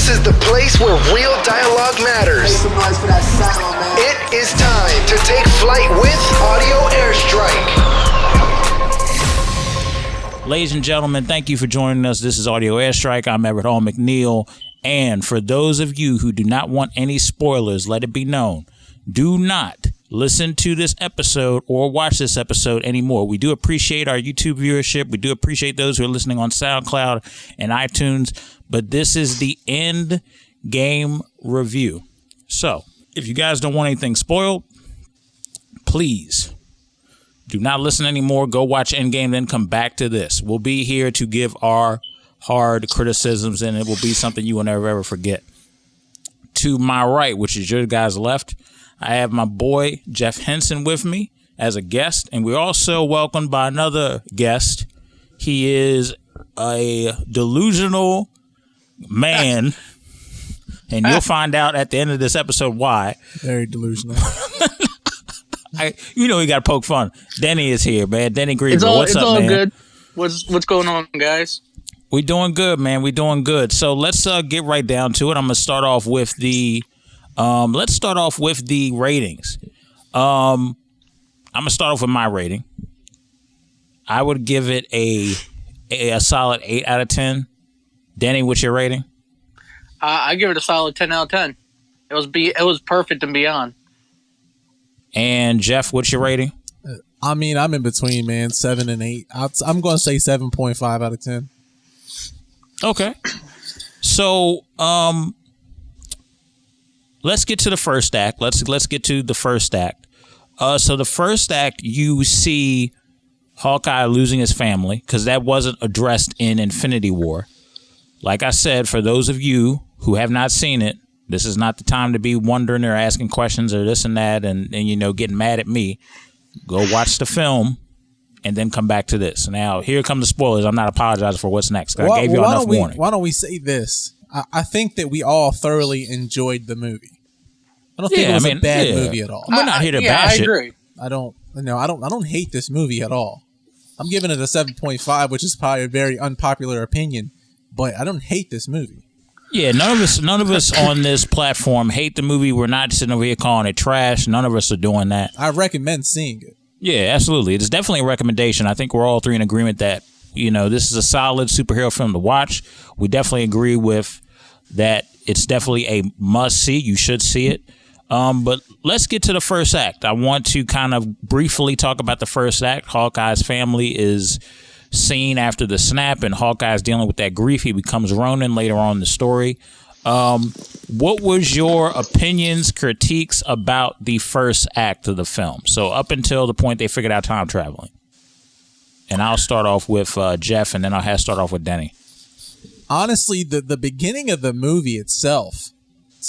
This is the place where real dialogue matters. Make some noise for that sound, man. It is time to take flight with Audio Airstrike. Ladies and gentlemen, thank you for joining us. This is Audio Airstrike. I'm Everett Hall-McNeill. And for those of you who do not want any spoilers, let it be known, do not listen to this episode or watch this episode anymore. We do appreciate our YouTube viewership. We do appreciate those who are listening on SoundCloud and iTunes. But this is the Endgame review. So if you guys don't want anything spoiled, please do not listen anymore. Go watch Endgame, then come back to this. We'll be here to give our hard criticisms, and it will be something you will never, ever forget. To my right, which is your guys' left, I have my boy, Jeff Henson, with me as a guest, and we're also welcomed by another guest. He is a delusional man, and you'll find out at the end of this episode why. Very delusional. You know, we got to poke fun. Denny is here, man. Denny Greever. It's What's up, all man? good. What's going on, guys? We doing good, man. We doing good. So let's get right down to it. I'm gonna start off with the let's start off with the ratings. I'm gonna start off with my rating. I would give it a solid 8 out of 10. Denny, what's your rating? I give it a solid 10 out of 10. It was perfect and beyond. And Jeff, what's your rating? I mean, I'm in between, man. 7 and 8. I'm going to say 7.5 out of 10. Okay. So, let's get to the first act. Let's get to the first act. So the first act, you see Hawkeye losing his family because that wasn't addressed in Infinity War. Like I said, for those of you who have not seen it, this is not the time to be wondering or asking questions or this and that and you know, getting mad at me. Go watch the film and then come back to this. Now, here come the spoilers. I'm not apologizing for what's next. I gave you enough warning. Why don't we say this? I think that we all thoroughly enjoyed the movie. I don't think it was a bad movie at all. We're not here to bash I agree. it. I don't hate this movie at all. I'm giving it a 7.5, which is probably a very unpopular opinion, but I don't hate this movie. Yeah, none of us on this platform hate the movie. We're not sitting over here calling it trash. None of us are doing that. I recommend seeing it. Yeah, absolutely. It's definitely a recommendation. I think we're all three in agreement that, you know, this is a solid superhero film to watch. We definitely agree with that. It's definitely a must see. You should see it. But let's get to the first act. I want to kind of briefly talk about the first act. Hawkeye's family is seen after the snap, and Hawkeye's dealing with that grief. He becomes Ronin later on in the story. What was your opinions, critiques about the first act of the film? So up until the point they figured out time traveling. And I'll start off with Jeff, and then I'll start off with Denny. Honestly, the beginning of the movie itself,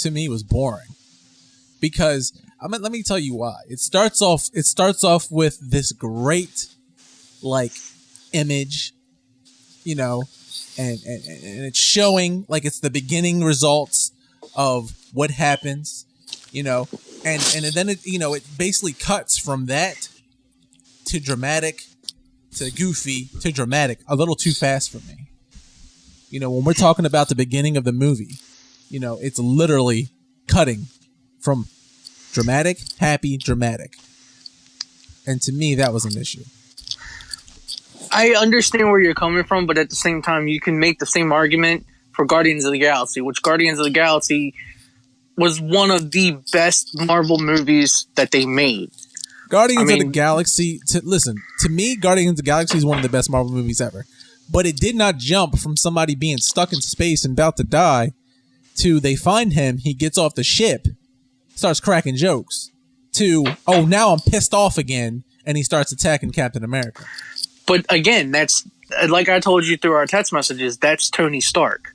to me, was boring. Because, let me tell you why. It starts off with this great, like, image, you know, and it's showing like it's the beginning results of what happens, you know, and then it, you know, it basically cuts from that to dramatic to goofy to dramatic a little too fast for me. You know, when we're talking about the beginning of the movie, you know, it's literally cutting from dramatic, happy, dramatic. And to me, that was an issue. I understand where you're coming from, but at the same time, you can make the same argument for Guardians of the Galaxy, which Guardians of the Galaxy was one of the best Marvel movies that they made. Guardians of the Galaxy, to me, Guardians of the Galaxy is one of the best Marvel movies ever. But it did not jump from somebody being stuck in space and about to die to they find him, he gets off the ship, starts cracking jokes, to, oh, now I'm pissed off again, and he starts attacking Captain America. But again, that's, like I told you through our text messages, that's Tony Stark.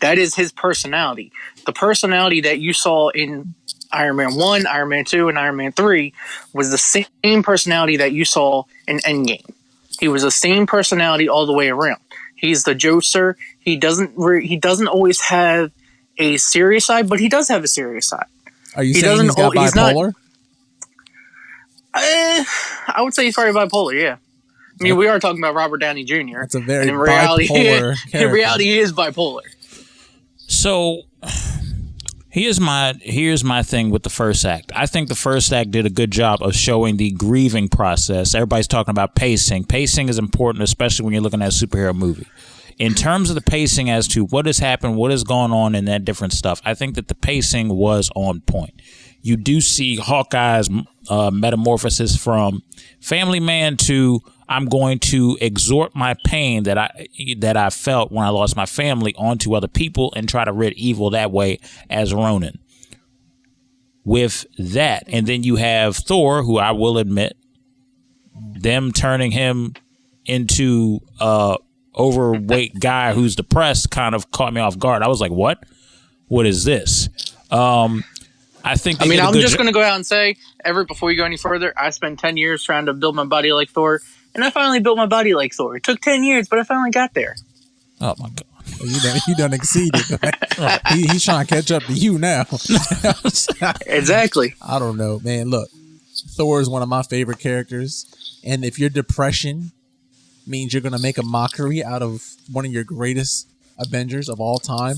That is his personality. The personality that you saw in Iron Man 1, Iron Man 2, and Iron Man 3 was the same personality that you saw in Endgame. He was the same personality all the way around. He's the jokester. He doesn't always have a serious side, but he does have a serious side. Are you saying he's got bipolar? I would say he's probably bipolar, yeah. I mean, we are talking about Robert Downey Jr. That's a very bipolar character. In reality, he is bipolar. So, Here's my thing with the first act. I think the first act did a good job of showing the grieving process. Everybody's talking about pacing. Pacing is important, especially when you're looking at a superhero movie. In terms of the pacing as to what has happened, what has gone on, and that different stuff, I think that the pacing was on point. You do see Hawkeye's metamorphosis from family man to I'm going to exhort my pain that I felt when I lost my family onto other people and try to rid evil that way as Ronin. With that, and then you have Thor, who I will admit, them turning him into a overweight guy who's depressed kind of caught me off guard. I was like, what? What is this? I think. I'm just going to go out and say, Everett, before you go any further, I spent 10 years trying to build my body like Thor, and I finally built my body like Thor. It took 10 years, but I finally got there. Oh my God. You done exceeded. He's trying to catch up to you now. Exactly. I don't know, man. Look, Thor is one of my favorite characters, and if your depression means you're going to make a mockery out of one of your greatest Avengers of all time,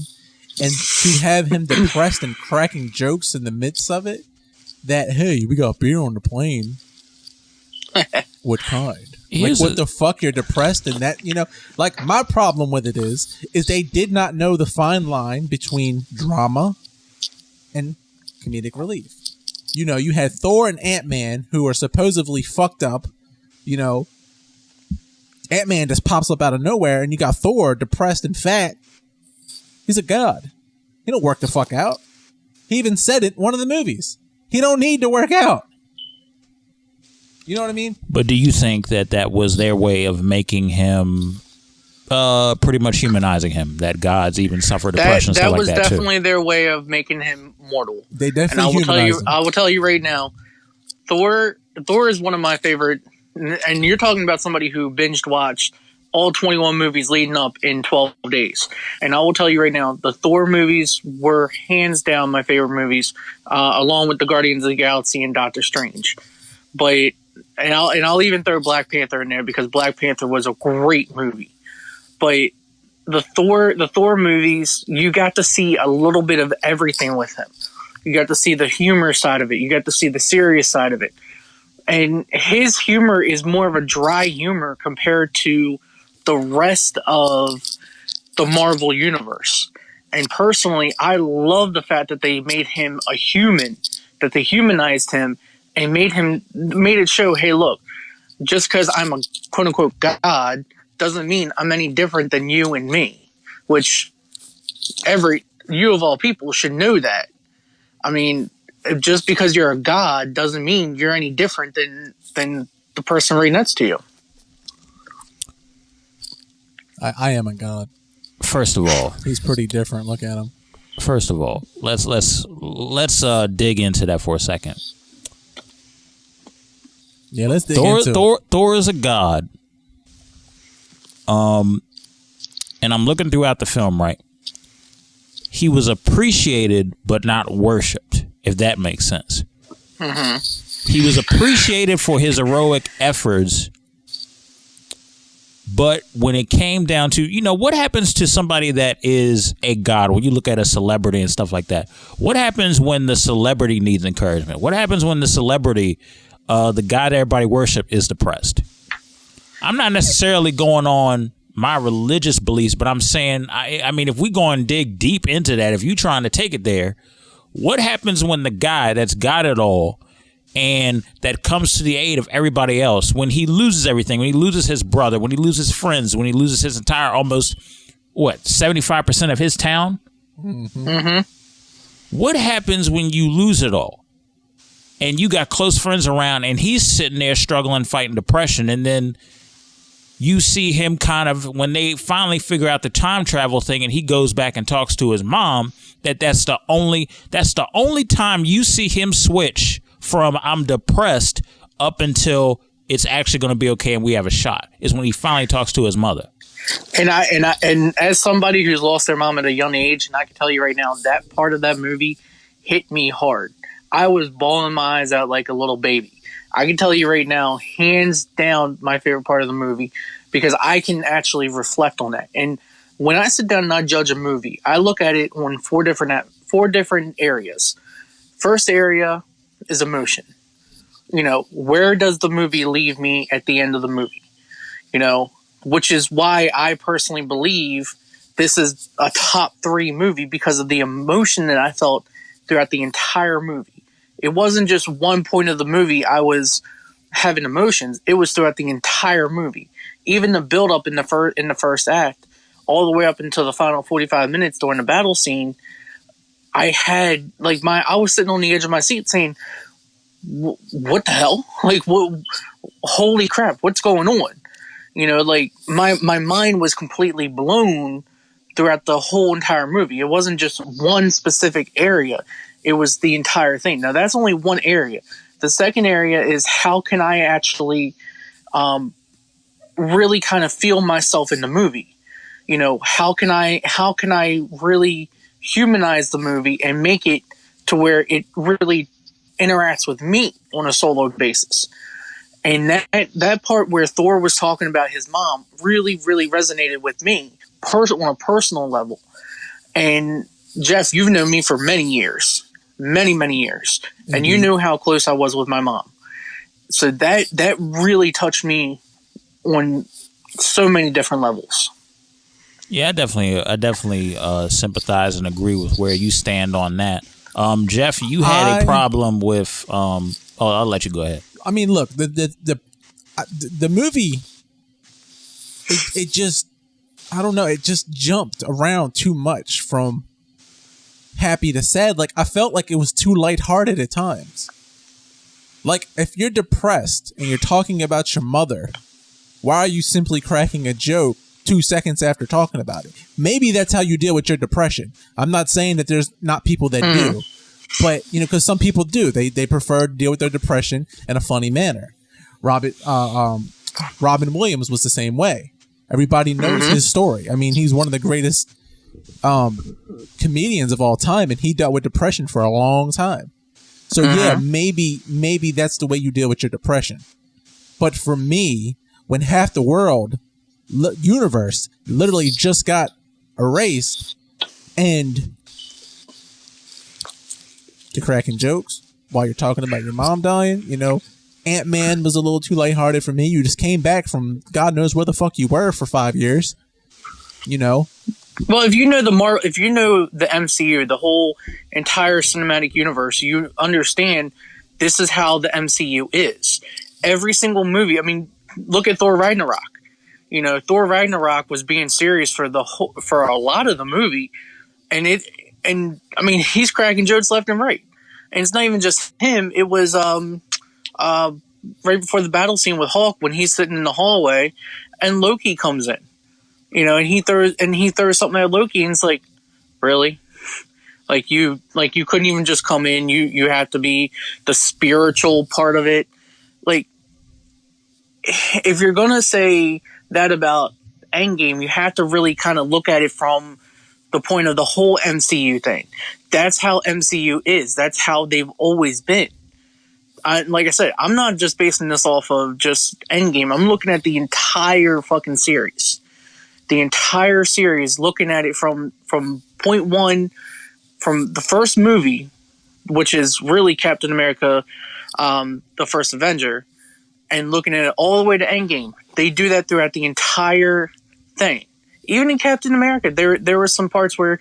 and to have him depressed and cracking jokes in the midst of it, that, hey, we got beer on the plane. What kind? Like, what the fuck? You're depressed, and that, like, my problem with it is they did not know the fine line between drama and comedic relief. You had Thor and Ant-Man, who are supposedly fucked up. Ant-Man just pops up out of nowhere, and you got Thor depressed and fat. He's a god. He don't work the fuck out. He even said it in one of the movies. He don't need to work out. You know what I mean? But do you think that was their way of making him pretty much humanizing him? That gods even suffer depression, stuff like that too? That was definitely their way of making him mortal. They definitely humanized him. I will tell you right now, Thor is one of my favorite. And you're talking about somebody who binged watched all 21 movies leading up in 12 days. And I will tell you right now, the Thor movies were hands down my favorite movies, along with the Guardians of the Galaxy and Doctor Strange. But I'll even throw Black Panther in there because Black Panther was a great movie. But the Thor movies, you got to see a little bit of everything with him. You got to see the humor side of it. You got to see the serious side of it. And his humor is more of a dry humor compared to the rest of the Marvel universe. And personally, I love the fact that they made him a human, that they humanized him and made it show, hey, look, just because I'm a quote unquote god doesn't mean I'm any different than you and me, which you of all people should know that. I mean, just because you're a god doesn't mean you're any different than the person right next to you. I am a god. First of all, he's pretty different. Look at him. First of all, let's dig into that for a second. Yeah, let's dig into it. Thor is a god. And I'm looking throughout the film, right? He was appreciated but not worshipped, if that makes sense. Mm-hmm. He was appreciated for his heroic efforts, but when it came down to, what happens to somebody that is a god, when you look at a celebrity and stuff like that, what happens when the celebrity needs encouragement? What happens when the celebrity, the god everybody worship, is depressed? I'm not necessarily going on my religious beliefs, but I'm saying, I mean, if we go and dig deep into that, if you're trying to take it there, what happens when the guy that's got it all and that comes to the aid of everybody else, when he loses everything, when he loses his brother, when he loses friends, when he loses his entire almost, 75% of his town? Mm-hmm. What happens when you lose it all? And you got close friends around and he's sitting there struggling, fighting depression, and then you see him kind of, when they finally figure out the time travel thing and he goes back and talks to his mom, that's the only time you see him switch from I'm depressed up until it's actually going to be okay and we have a shot, is when he finally talks to his mother. And as somebody who's lost their mom at a young age, and I can tell you right now, that part of that movie hit me hard. I was bawling my eyes out like a little baby. I can tell you right now, hands down, my favorite part of the movie, because I can actually reflect on that. And when I sit down and I judge a movie, I look at it on four different four different areas. First area is emotion. Where does the movie leave me at the end of the movie? Which is why I personally believe this is a top 3 movie, because of the emotion that I felt throughout the entire movie. It wasn't just one point of the movie I was having emotions. It was throughout the entire movie. Even the build up in the first act, all the way up until the final 45 minutes during the battle scene, I had I was sitting on the edge of my seat saying, what the hell? What? Holy crap! What's going on? My mind was completely blown throughout the whole entire movie. It wasn't just one specific area; it was the entire thing. Now that's only one area. The second area is, how can I actually really kind of feel myself in the movie? How can I really humanize the movie and make it to where it really interacts with me on a solo basis? And that part where Thor was talking about his mom really, really resonated with me on a personal level. And Jeff, you've known me for many years, many, many years, and you knew how close I was with my mom. So that really touched me on so many different levels. Yeah, I definitely sympathize and agree with where you stand on that. Jeff, you had a problem with. I'll let you go ahead. I mean, look, the movie, it just, I don't know, it just jumped around too much from happy to sad. I felt like it was too lighthearted at times. If you're depressed and you're talking about your mother, why are you simply cracking a joke 2 seconds after talking about it? Maybe that's how you deal with your depression. I'm not saying that there's not people that do, but because some people do, they prefer to deal with their depression in a funny manner. Robin Williams was the same way. Everybody knows his story. I mean, he's one of the greatest comedians of all time, and he dealt with depression for a long time. So yeah, maybe that's the way you deal with your depression. But for me, when half the world universe literally just got erased, and you're cracking jokes while you're talking about your mom dying, Ant-Man was a little too lighthearted for me. You just came back from God knows where the fuck you were for 5 years, Well, if you know the MCU, the whole entire cinematic universe, you understand this is how the MCU is. Every single movie. I mean, look at Thor Ragnarok. Thor Ragnarok was being serious for a lot of the movie, and I mean, he's cracking jokes left and right. And it's not even just him. It was right before the battle scene with Hulk, when he's sitting in the hallway and Loki comes in, and he throws something at Loki, and it's like, really? You couldn't even just come in. You have to be the spiritual part of it. If you're going to say that about Endgame, you have to really kind of look at it from the point of the whole MCU thing. That's how MCU is. That's how they've always been. Like I said, I'm not just basing this off of just Endgame. I'm looking at the entire fucking series. The entire series, looking at it from point one, from the first movie, which is really Captain America, the first Avenger, and looking at it all the way to Endgame. They do that throughout the entire thing. Even in Captain America, there were some parts where,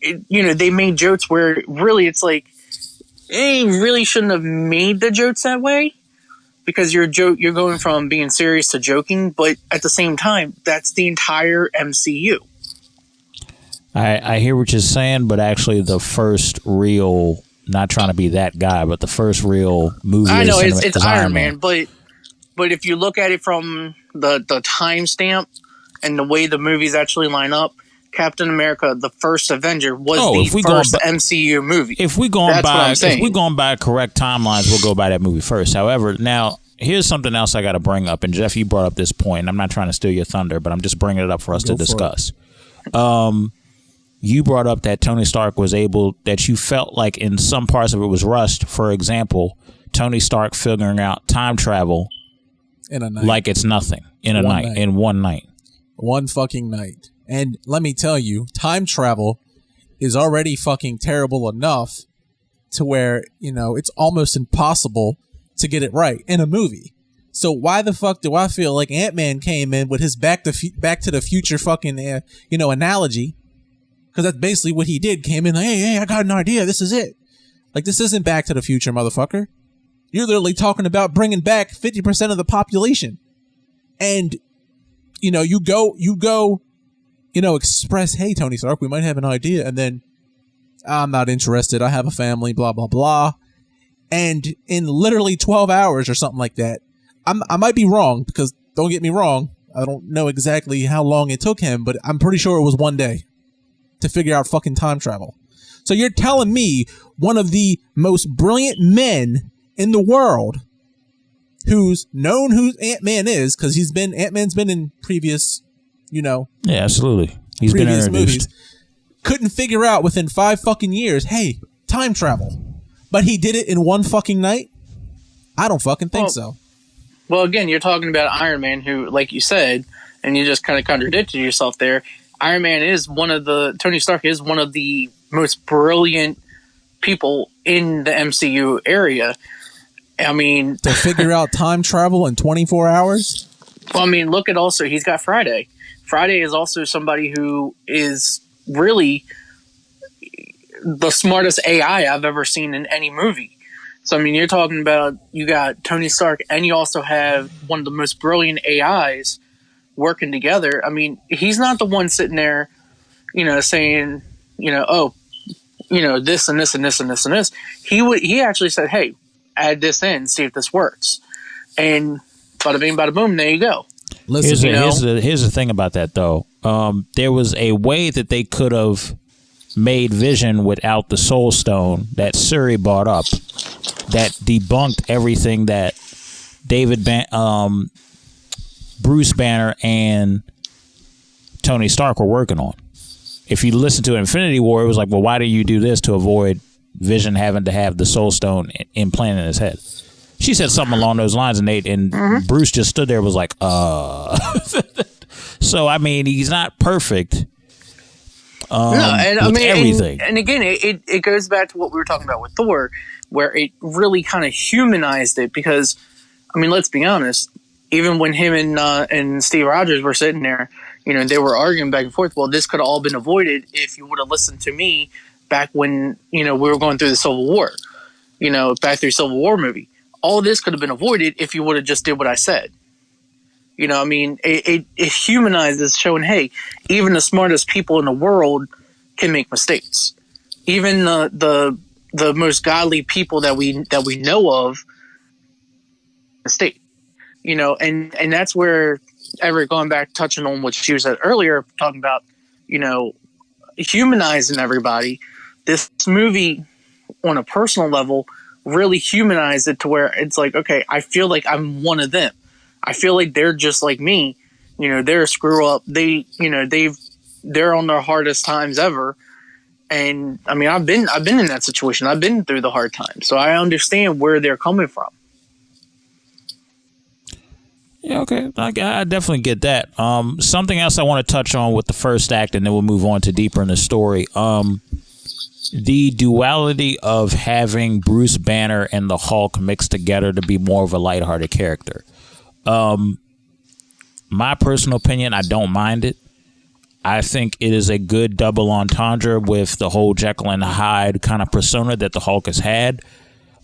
they made jokes where really it's like, they really shouldn't have made the jokes that way, because you're going from being serious to joking, but at the same time, that's the entire MCU. I hear what you're saying, but actually the first real, not trying to be that guy, but the first real movie. I know it's Iron Man, but if you look at it from the timestamp and the way the movies actually line up, Captain America, the first Avenger, was the first MCU movie. If we're going by correct timelines, we'll go by that movie first. However, now here's something else I got to bring up, and Jeff, you brought up this point. I'm not trying to steal your thunder, but I'm just bringing it up for us to discuss. You brought up that Tony Stark that you felt like in some parts of it was rushed. For example, Tony Stark figuring out time travel in a night, like it's nothing, in one night. One fucking night. And let me tell you, time travel is already fucking terrible enough to where, it's almost impossible to get it right in a movie. So why the fuck do I feel like Ant-Man came in with his Back to the Future fucking, analogy? Because that's basically what he did. Came in like, hey, I got an idea. This is it. Like, this isn't Back to the Future, motherfucker. You're literally talking about bringing back 50% of the population. And, you go, express, hey, Tony Stark, we might have an idea. And then, I'm not interested. I have a family, blah, blah, blah. And in literally 12 hours or something like that, I might be wrong, because don't get me wrong, I don't know exactly how long it took him, but I'm pretty sure it was one day to figure out fucking time travel. So you're telling me one of the most brilliant men in the world, who's known who Ant-Man is, because Ant-Man's been in previous, Yeah, absolutely. He's been introduced. Movies, couldn't figure out within 5 fucking years, hey, time travel. But he did it in one fucking night? I don't fucking think so. Well, again, you're talking about Iron Man, who, like you said, and you just kind of contradicted yourself there. Iron Man is Tony Stark is one of the most brilliant people in the MCU area. I mean, to figure out time travel in 24 hours? Well, I mean, look at also, he's got Friday. Friday is also somebody who is really the smartest AI I've ever seen in any movie. So, I mean, you're talking about, you got Tony Stark, and you also have one of the most brilliant AIs working together. I mean, he's not the one sitting there, saying, this and this and this and this and this. He actually said, hey, add this in, see if this works. And bada bing, bada boom, there you go. Listen, here's the thing about that, though. There was a way that they could have made Vision without the Soul Stone that Suri brought up that debunked everything that Bruce Banner and Tony Stark were working on. If you listen to Infinity War, it was like, well, why do you do this to avoid Vision having to have the Soul Stone implanted in his head? She said something along those lines, and Bruce just stood there and was like, So, I mean, he's not perfect. Everything. And again, it goes back to what we were talking about with Thor, where it really kind of humanized it. Because, I mean, let's be honest, even when him and Steve Rogers were sitting there, they were arguing back and forth. Well, this could have all been avoided if you would have listened to me back when, we were going through the Civil War, back through Civil War movie. All this could have been avoided if you would have just did what I said. I mean, it humanizes, showing, hey, even the smartest people in the world can make mistakes. Even the most godly people that we know of mistake. And that's where Everett, going back, touching on what she said earlier, talking about, humanizing everybody. This movie, on a personal level, really humanized it to where it's like, okay, I feel like I'm one of them. I feel like they're just like me. They're a screw up. They're on their hardest times ever. And I mean, I've been in that situation. I've been through the hard times, so I understand where they're coming from. Yeah, okay. I definitely get that. Something else I want to touch on with the first act, and then we'll move on to deeper in the story. The duality of having Bruce Banner and the Hulk mixed together to be more of a lighthearted character. My personal opinion, I don't mind it. I think it is a good double entendre with the whole Jekyll and Hyde kind of persona that the Hulk has had.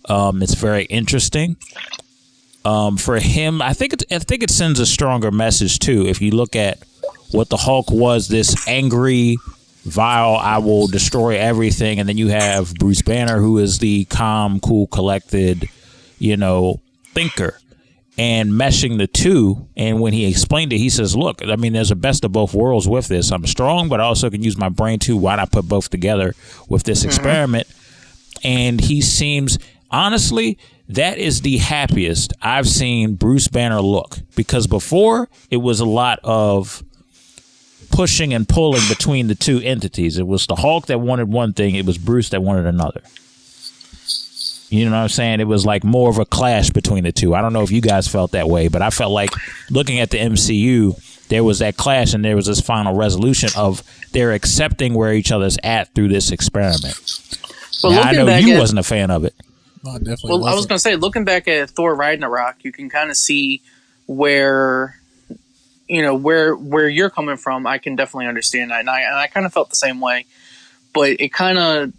It's very interesting. For him, I think it sends a stronger message too. If you look at what the Hulk was, this angry, vile, I will destroy everything, and then you have Bruce Banner, who is the calm, cool, collected, thinker. And meshing the two, and when he explained it, he says, look, I mean, there's a best of both worlds with this. I'm strong, but I also can use my brain too. Why not put both together with this experiment? And he seems, honestly, that is the happiest I've seen Bruce Banner look. Because before, it was a lot of pushing and pulling between the two entities. It was the Hulk that wanted one thing. It was Bruce that wanted another. You know what I'm saying? It was like more of a clash between the two. I don't know if you guys felt that way, but I felt like looking at the MCU, there was that clash, and there was this final resolution of they're accepting where each other's at through this experiment. Well, now, I know you wasn't a fan of it. No, I definitely Well, wasn't. I was going to say, looking back at Thor Ragnarok, you can kind of see where, where you're coming from. I can definitely understand that, and I kind of felt the same way. But it kind of,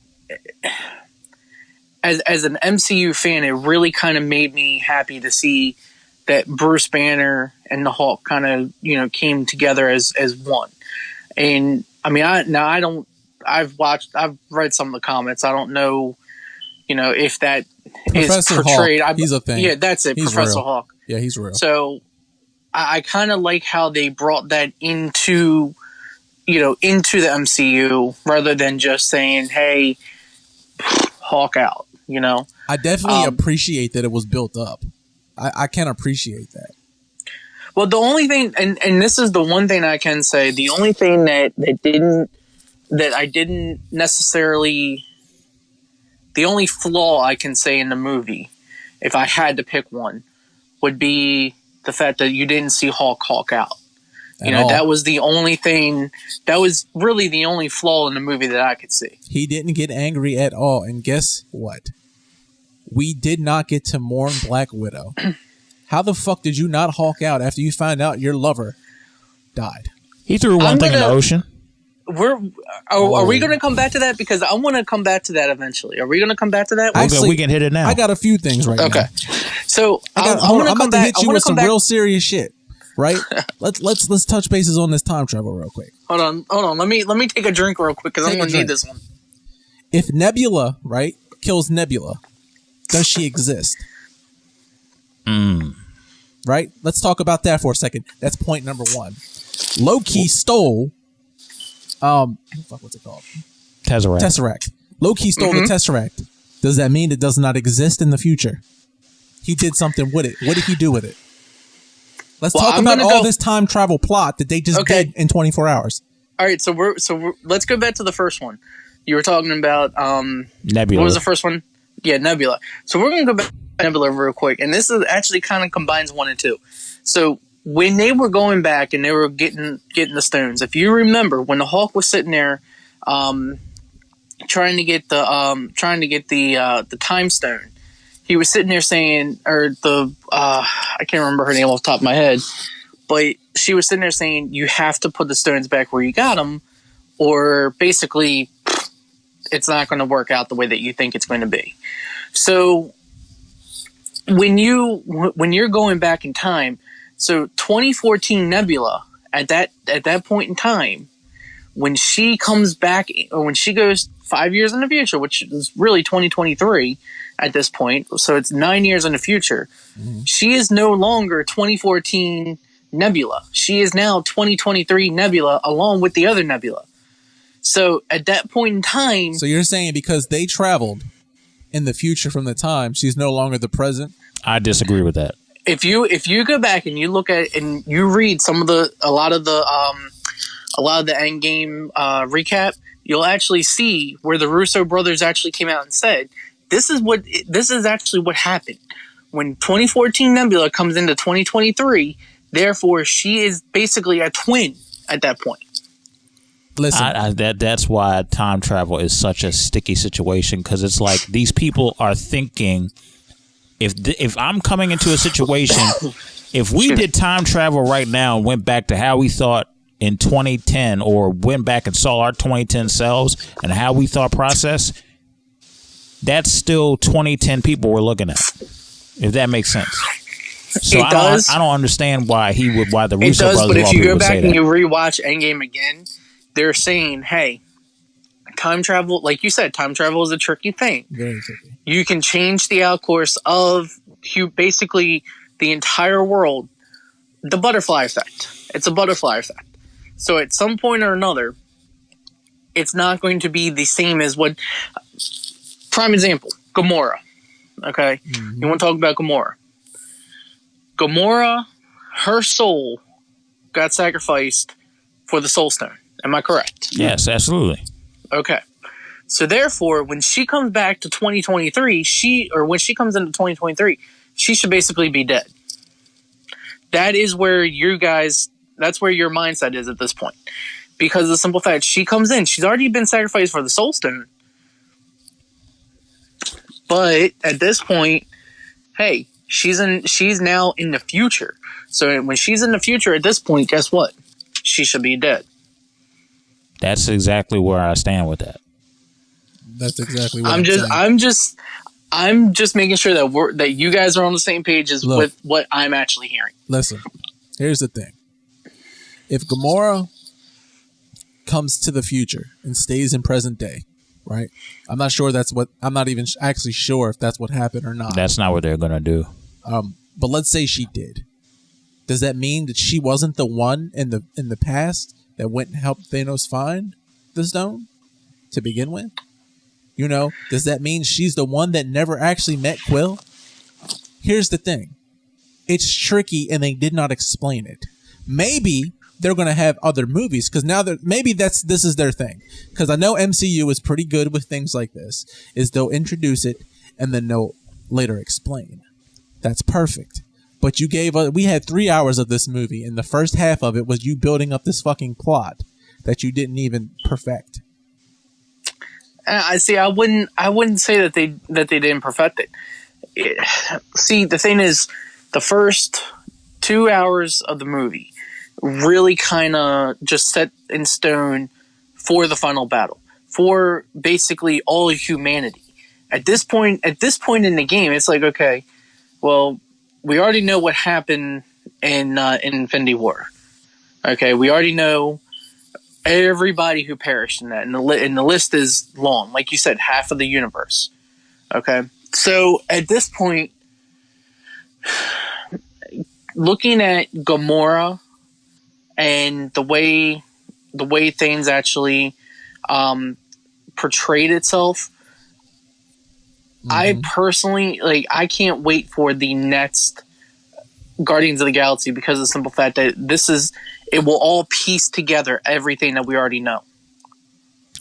as an MCU fan, it really kind of made me happy to see that Bruce Banner and the Hulk kind of came together as one. And I mean, I've read some of the comments. I don't know, if that Professor is portrayed. Hulk, he's a thing. Yeah, that's it. He's Professor real. Hulk. Yeah, he's real. So I kind of like how they brought that into the MCU rather than just saying, "Hey, Hulk out." I definitely appreciate that it was built up. I can appreciate that. Well, the only thing, and this is the one thing I can say, the only thing that I didn't necessarily, the only flaw I can say in the movie, if I had to pick one, would be the fact that you didn't see Hulk out. That was the only thing, that was really the only flaw in the movie that I could see. He didn't get angry at all. And guess what? We did not get to mourn Black Widow. How the fuck did you not Hulk out after you found out your lover died? He threw one thing in the ocean. Are we going to come back to that? Because I want to come back to that eventually. Are we going to come back to that? Actually, we can hit it now. I got a few things right now. Okay. So I'm about to hit you with some real serious shit. Right? Let's touch bases on this time travel real quick. Hold on. Let me take a drink real quick because I'm going to need this one. If Nebula, right, kills Nebula, does she exist? Right? Let's talk about that for a second. That's point number one. Loki stole what's it called? Tesseract. Loki stole the Tesseract. Does that mean it does not exist in the future? He did something with it. What did he do with it? Let's talk about all this time travel plot that they just did in 24 hours. All right, so let's go back to the first one. You were talking about Nebula. What was the first one? Yeah, Nebula. So we're going to go back to Nebula real quick, and this is actually kind of combines 1 and 2. So when they were going back and they were getting the stones, if you remember when the Hulk was sitting there trying to get the time stone, he was sitting there saying, I can't remember her name off the top of my head, but she was sitting there saying, you have to put the stones back where you got them, or basically it's not going to work out the way that you think it's going to be. So when you're going back in time, so 2014 Nebula, at that point in time, when she comes back, or when she goes 5 years in the future, which is really 2023 at this point, so it's 9 years in the future, she is no longer 2014 Nebula. She is now 2023 Nebula along with the other Nebula. So at that point in time... So you're saying because they traveled in the future from the time, she's no longer the present? I disagree with that. If you go back and you look at and you read a lot of the Endgame recap, you'll actually see where the Russo brothers actually came out and said, this is actually what happened when 2014 Nebula comes into 2023. Therefore, she is basically a twin at that point. Listen, that's why time travel is such a sticky situation, because it's like these people are thinking, if I'm coming into a situation, if we did time travel right now and went back to how we thought in 2010, or went back and saw our 2010 selves and how we thought process, that's still 2010 people we're looking at, if that makes sense. So I don't understand why the Russo brothers. But if you go back and you rewatch Endgame again, they're saying, hey, time travel, like you said, time travel is a tricky thing. Very tricky. You can change the outcourse of basically the entire world. The butterfly effect. It's a butterfly effect. So at some point or another, it's not going to be the same as what... Prime example, Gamora. Okay? You want to talk about Gamora? Gamora, her soul got sacrificed for the Soul Stone. Am I correct? Yes, absolutely. Okay. So therefore, when she comes back to 2023, when she comes into 2023, she should basically be dead. That is where you guys That's where your mindset is at this point. Because of the simple fact, she comes in, she's already been sacrificed for the Soul Stone. But at this point, hey, she's now in the future. So when she's in the future at this point, guess what? She should be dead. That's exactly where I stand with that. That's exactly what I'm just making sure that you guys are on the same page as with what I'm actually hearing. Listen, here's the thing. If Gamora comes to the future and stays in present day, right? I'm not even actually sure if that's what happened or not. That's not what they're going to do. But let's say she did. Does that mean that she wasn't the one in the past that went and helped Thanos find the stone to begin with? You know, does that mean she's the one that never actually met Quill? Here's the thing. It's tricky and they did not explain it. Maybe they're going to have other movies because now this is their thing. Because I know MCU is pretty good with things like this, is they'll introduce it and then they'll later explain. That's perfect. But we had 3 hours of this movie and the first half of it was you building up this fucking plot that you didn't even perfect. I see. I wouldn't say that they didn't perfect it. See, the thing is, the first 2 hours of the movie really kind of just set in stone for the final battle, for basically all of humanity. At this point in the game, it's like, okay, well, we already know what happened in Infinity War. Okay, we already know everybody who perished in that, and the list is long. Like you said, half of the universe. Okay, so at this point, looking at Gamora and the way things actually portrayed itself, I personally I can't wait for the next Guardians of the Galaxy because of the simple fact that it will all piece together everything that we already know.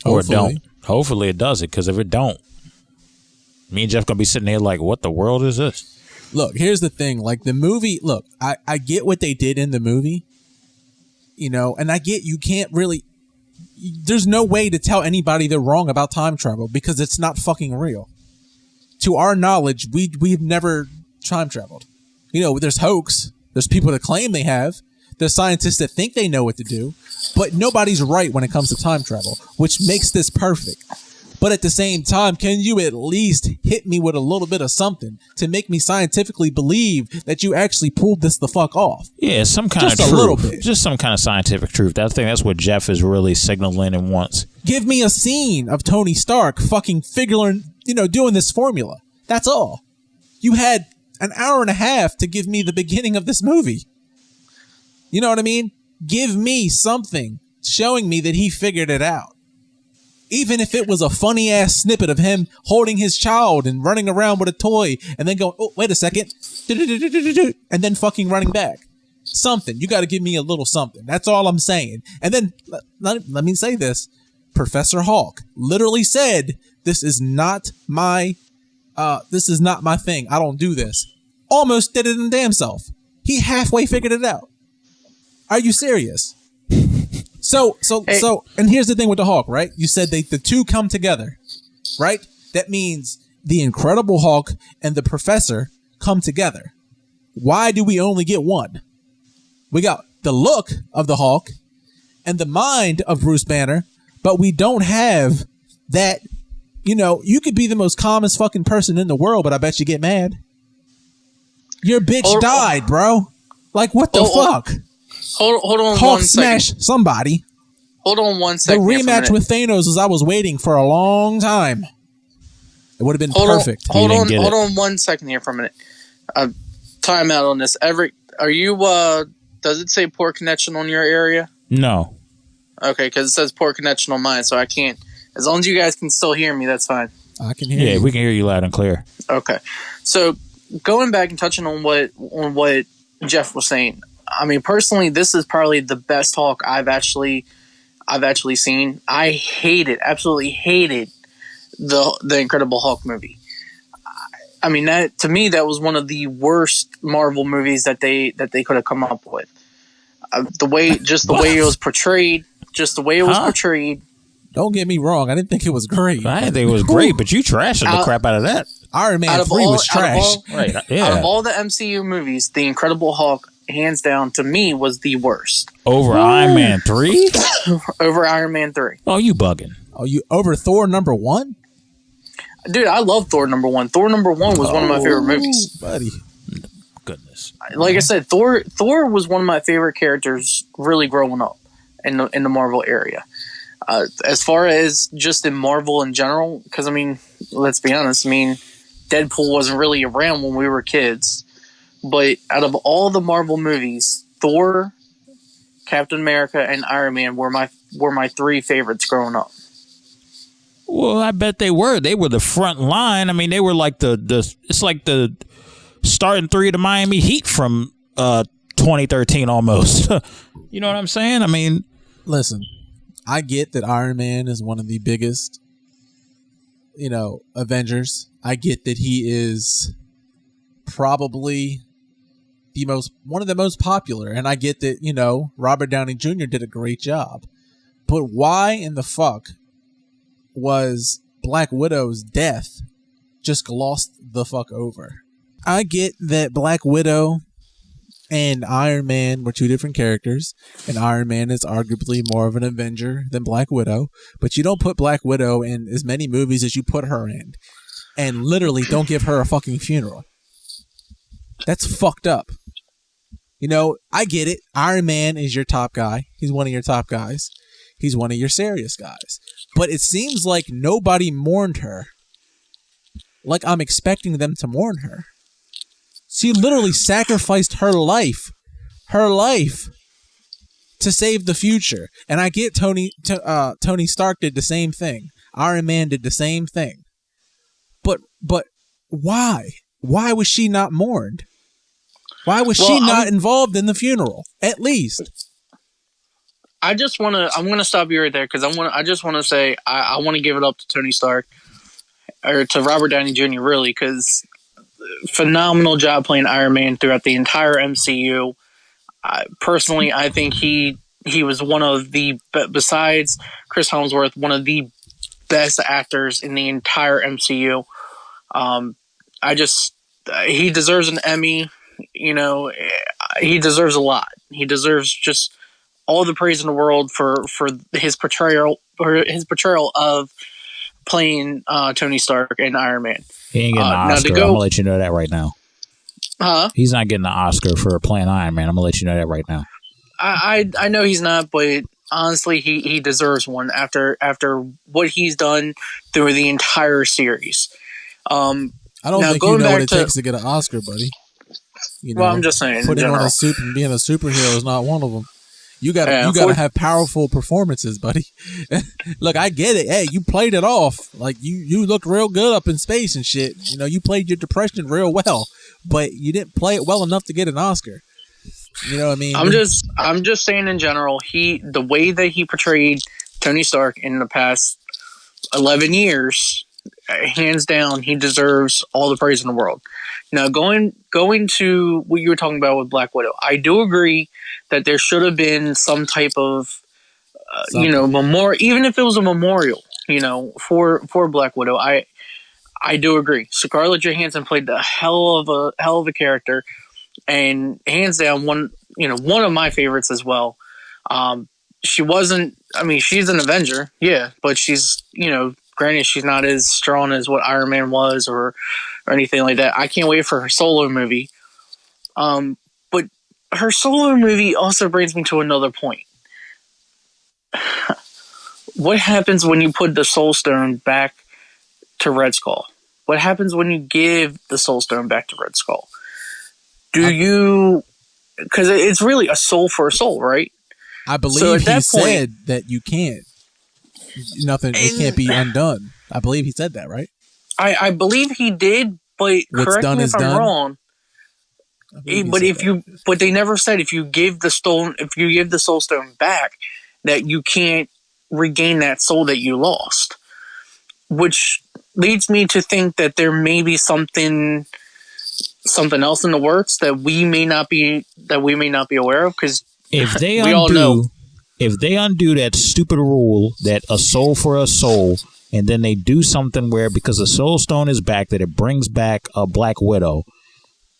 Or it don't. Hopefully it does it, because if it don't, me and Jeff gonna be sitting there like, what the world is this? Look, here's the thing. Like the movie, look, I get what they did in the movie, you know, and I get you can't really, there's no way to tell anybody they're wrong about time travel because it's not fucking real. To our knowledge, we've never time traveled. You know, there's hoax. There's people that claim they have. There's scientists that think they know what to do, but nobody's right when it comes to time travel, which makes this perfect. But at the same time, can you at least hit me with a little bit of something to make me scientifically believe that you actually pulled this the fuck off? Yeah, some kind just of a truth. Little bit. Just some kind of scientific truth. I think that's what Jeff is really signaling and wants. Give me a scene of Tony Stark fucking figuring, doing this formula. That's all. You had an hour and a half to give me the beginning of this movie. You know what I mean? Give me something showing me that he figured it out. Even if it was a funny ass snippet of him holding his child and running around with a toy and then going, oh, wait a second, and then fucking running back. Something. You got to give me a little something. That's all I'm saying. And then let me say this. Professor Hulk literally said, this is not my thing. I don't do this. Almost did it in damn self. He halfway figured it out. Are you serious? So, and here's the thing with the Hulk, right? You said the two come together, right? That means the Incredible Hulk and the Professor come together. Why do we only get one? We got the look of the Hulk and the mind of Bruce Banner, but we don't have that. You could be the most calmest fucking person in the world, but I bet you get mad. Your bitch died, bro. Like, what the fuck? Hold on Hulk one second. smash somebody. Hold on one second. The rematch with Thanos was I was waiting for a long time. It would have been perfect. Hold on 1 second here for a minute. Time out on this. Everett, are you, does it say poor connection on your area? No. Okay, because it says poor connection on mine, so I can't. As long as you guys can still hear me, that's fine. I can hear you. Yeah, we can hear you loud and clear. Okay. So, going back and touching on what Jeff was saying, I mean, personally, this is probably the best Hulk I've actually seen. I absolutely hated the Incredible Hulk movie. I mean, to me, that was one of the worst Marvel movies that they could have come up with. The way it was portrayed, Don't get me wrong. I didn't think it was great. I didn't think it was great, but you trashing the crap out of that. Iron Man 3 was trash. Right? Out Yeah. of all the MCU movies, The Incredible Hulk, hands down, to me, was the worst. Over Iron Man 3? Over Iron Man 3. Oh, you bugging. Oh, you over Thor number 1? Dude, I love Thor number 1. Thor number 1 was one of my favorite movies. Buddy. Goodness. Like I said, Thor was one of my favorite characters really growing up in the Marvel area. As far as just in Marvel in general, because, I mean, let's be honest, I mean, Deadpool wasn't really around when we were kids. But out of all the Marvel movies, Thor, Captain America, and Iron Man were my 3 favorites growing up. Well, I bet they were. They were the front line. I mean, they were like it's like the starting 3 of the Miami Heat from 2013 almost. You know what I'm saying? I mean, listen, I get that Iron Man is one of the biggest, Avengers. I get that he is probably one of the most popular, and I get that, Robert Downey Jr. did a great job. But why in the fuck was Black Widow's death just glossed the fuck over? I get that Black Widow and Iron Man were 2 different characters, and Iron Man is arguably more of an Avenger than Black Widow, but you don't put Black Widow in as many movies as you put her in, and literally don't give her a fucking funeral. That's fucked up. I get it. Iron Man is your top guy. He's one of your top guys. He's one of your serious guys. But it seems like nobody mourned her like I'm expecting them to mourn her. She literally sacrificed her life to save the future. And I get Tony Stark did the same thing. Iron Man did the same thing. But why? Why was she not mourned? Why was she not involved in the funeral? At least. I'm going to stop you right there because I just want to say I want to give it up to Tony Stark or to Robert Downey Jr. really, because phenomenal job playing Iron Man throughout the entire MCU. Personally, I think he was one of the, besides Chris Hemsworth, one of the best actors in the entire MCU. He deserves an Emmy. He deserves a lot. He deserves just all the praise in the world for his portrayal of playing Tony Stark and Iron Man. He ain't getting an Oscar. I'm gonna let you know that right now. Huh? He's not getting an Oscar for playing Iron Man. I'm gonna let you know that right now. I know he's not, but honestly, he deserves one after what he's done through the entire series. I don't think you know what it takes to get an Oscar, buddy. Well, I'm just saying. Putting on a suit and being a superhero is not one of them. You gotta have powerful performances, buddy. Look, I get it. Hey, you played it off. Like you look real good up in space and shit. You played your depression real well, but you didn't play it well enough to get an Oscar. You know what I mean? I'm just saying in general, the way that he portrayed Tony Stark in the past 11 years, hands down, he deserves all the praise in the world. Now, going to what you were talking about with Black Widow, I do agree that there should have been some type of, memorial, even if it was a memorial, for Black Widow. I do agree. Scarlett Johansson played the hell of a character, and hands down one of my favorites as well. She wasn't. I mean, she's an Avenger, yeah, but she's granted, she's not as strong as what Iron Man was or anything like that. I can't wait for her solo movie. But her solo movie also brings me to another point. What happens when you put the Soul Stone back to Red Skull? What happens when you give the Soul Stone back to Red Skull? Because it's really a soul for a soul, right? I believe he said that you can't. Nothing. It can't be undone. I believe he said that, right? I believe he did, but correct me if I'm wrong. But they never said if you give the Soul Stone back, that you can't regain that soul that you lost. Which leads me to think that there may be something else in the works that we may not be aware of. Because If they We all know. undo that stupid rule that a soul for a soul, and then they do something where because the Soul Stone is back, that it brings back a Black Widow,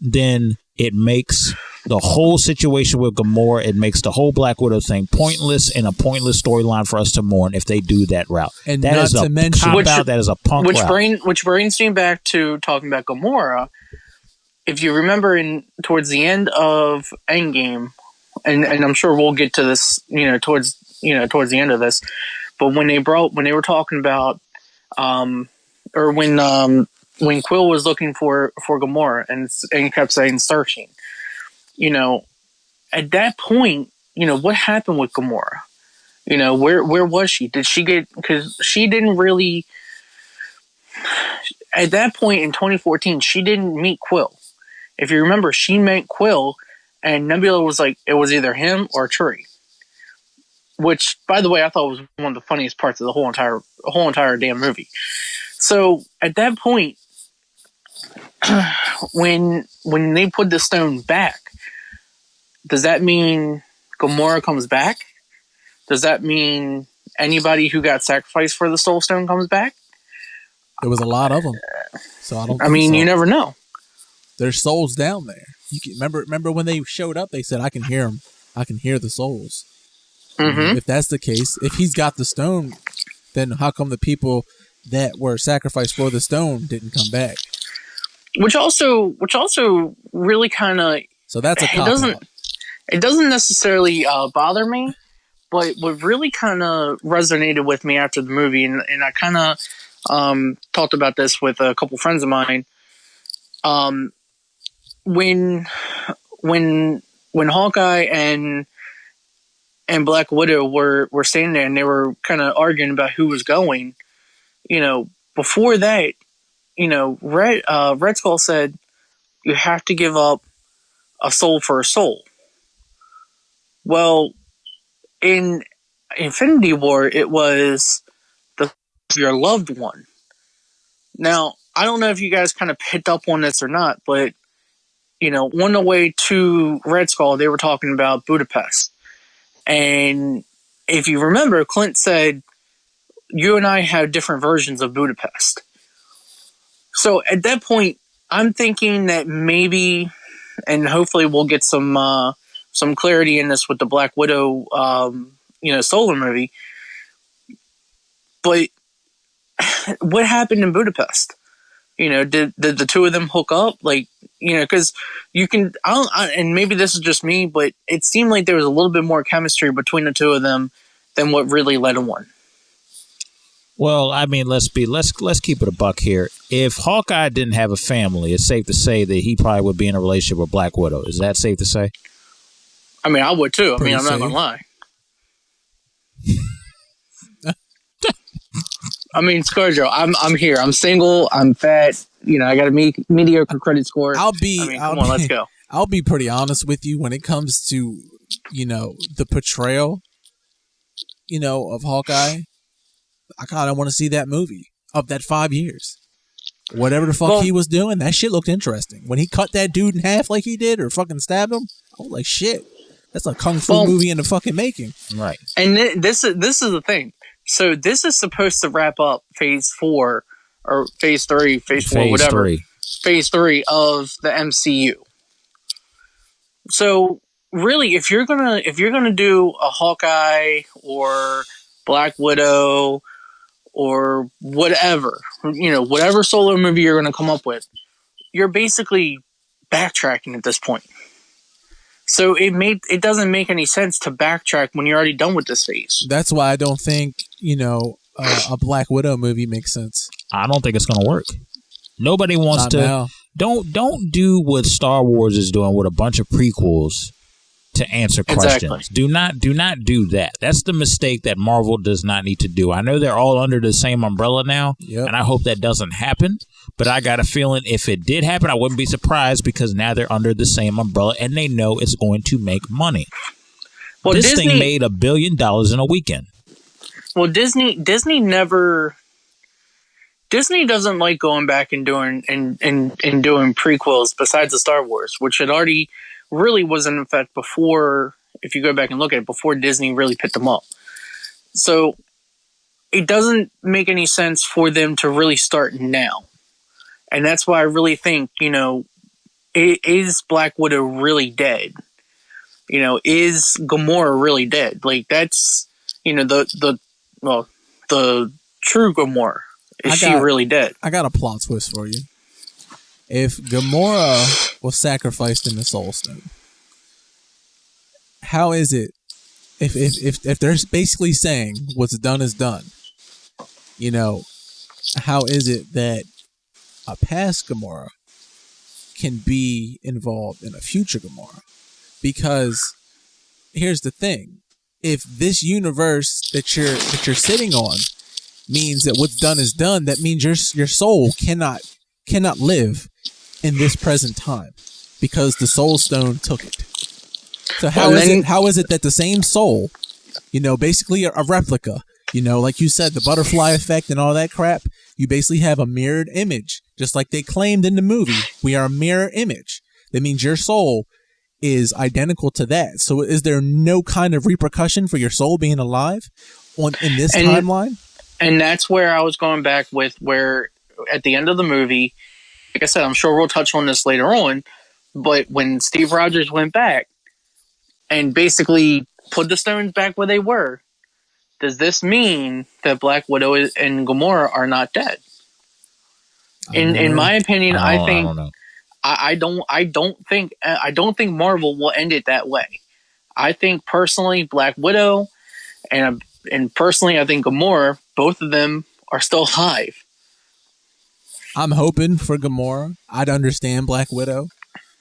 then it makes the whole situation with Gamora, it makes the whole Black Widow thing pointless and a pointless storyline for us to mourn if they do that route. And that not is to a mention- cop-out, that is a punk route. Which brings me back to talking about Gamora. If you remember, towards the end of Endgame, and I'm sure we'll get to this, towards the end of this, but when they were talking about, or when Quill was looking for Gamora and he kept saying searching, at that point, what happened with Gamora? Where was she? Did she get? Because she didn't really. At that point in 2014, she didn't meet Quill. If you remember, she met Quill, and Nebula was like, it was either him or Tree. Which, by the way, I thought was one of the funniest parts of the whole entire damn movie. So at that point, when they put the stone back, does that mean Gamora comes back? Does that mean anybody who got sacrificed for the Soul Stone comes back? There was a lot of them, so I don't. You never know. There's souls down there. You can, remember when they showed up? They said, "I can hear them. I can hear the souls." Mm-hmm. If that's the case, if he's got the stone, then how come the people that were sacrificed for the stone didn't come back? Which also really kind of. So that's a cop-out. It doesn't necessarily bother me, but what really kind of resonated with me after the movie, and I kind of talked about this with a couple friends of mine. When Hawkeye and Black Widow were standing there and they were kind of arguing about who was going, before that, Red Skull said, you have to give up a soul for a soul. Well, in Infinity War, it was your loved one. Now, I don't know if you guys kind of picked up on this or not, but, on the way to Red Skull, they were talking about Budapest. And if you remember, Clint said, you and I have different versions of Budapest. So at that point, I'm thinking that maybe, and hopefully we'll get some clarity in this with the Black Widow, solo movie. But what happened in Budapest? Did the two of them hook up? Because you can, and maybe this is just me, but it seemed like there was a little bit more chemistry between the two of them than what really led to one. Well, I mean, let's keep it a buck here. If Hawkeye didn't have a family, it's safe to say that he probably would be in a relationship with Black Widow. Is that safe to say? I mean, I would too. Pretty I'm not safe. gonna lie. I mean, ScarJo, I'm here. I'm single. I'm fat. I got a mediocre credit score. Come on, let's go. I'll be pretty honest with you when it comes to, the portrayal, of Hawkeye. I kind of want to see that movie of that 5 years. Whatever the fuck he was doing, that shit looked interesting. When he cut that dude in half like he did, or fucking stabbed him, I was like, shit, that's a kung fu movie in the fucking making. Right. And this is the thing. So this is supposed to wrap up phase 4 or phase 3, phase 4, whatever. Phase 3 of the MCU. So really, if you're gonna do a Hawkeye or Black Widow or whatever, whatever solo movie you're gonna come up with, you're basically backtracking at this point. So it doesn't make any sense to backtrack when you're already done with this phase. That's why I don't think, a Black Widow movie makes sense. I don't think it's going to work. Nobody wants Not to. now. Don't do what Star Wars is doing with a bunch of prequels to answer questions. Exactly. Do not do that. That's the mistake that Marvel does not need to do. I know they're all under the same umbrella now, and I hope that doesn't happen. But I got a feeling if it did happen, I wouldn't be surprised because now they're under the same umbrella and they know it's going to make money. Well, this thing made $1 billion in a weekend. Well, Disney doesn't like going back and doing doing prequels besides the Star Wars, which had already really was in effect before if you go back and look at it, before Disney really picked them up. So it doesn't make any sense for them to really start now. And that's why I really think, is Black Widow really dead? Is Gamora really dead? Like, that's, the true Gamora. Is she really dead? I got a plot twist for you. If Gamora was sacrificed in the Soul Stone, how is it, if they're basically saying what's done is done, how is it that a past Gamora can be involved in a future Gamora? Because here's the thing: if this universe that you're sitting on means that what's done is done, that means your soul cannot live in this present time because the Soul Stone took it. So how is it that the same soul, basically a replica, like you said, the butterfly effect and all that crap, you basically have a mirrored image, just like they claimed in the movie. We are a mirror image. That means your soul is identical to that. So is there no kind of repercussion for your soul being alive in this timeline? And that's where I was going back with, where at the end of the movie, like I said, I'm sure we'll touch on this later on, but when Steve Rogers went back and basically put the stones back where they were, does this mean that Black Widow and Gamora are not dead? In my opinion, I don't think Marvel will end it that way. I think personally, Black Widow and personally, I think Gamora, both of them are still alive. I'm hoping for Gamora. I'd understand Black Widow.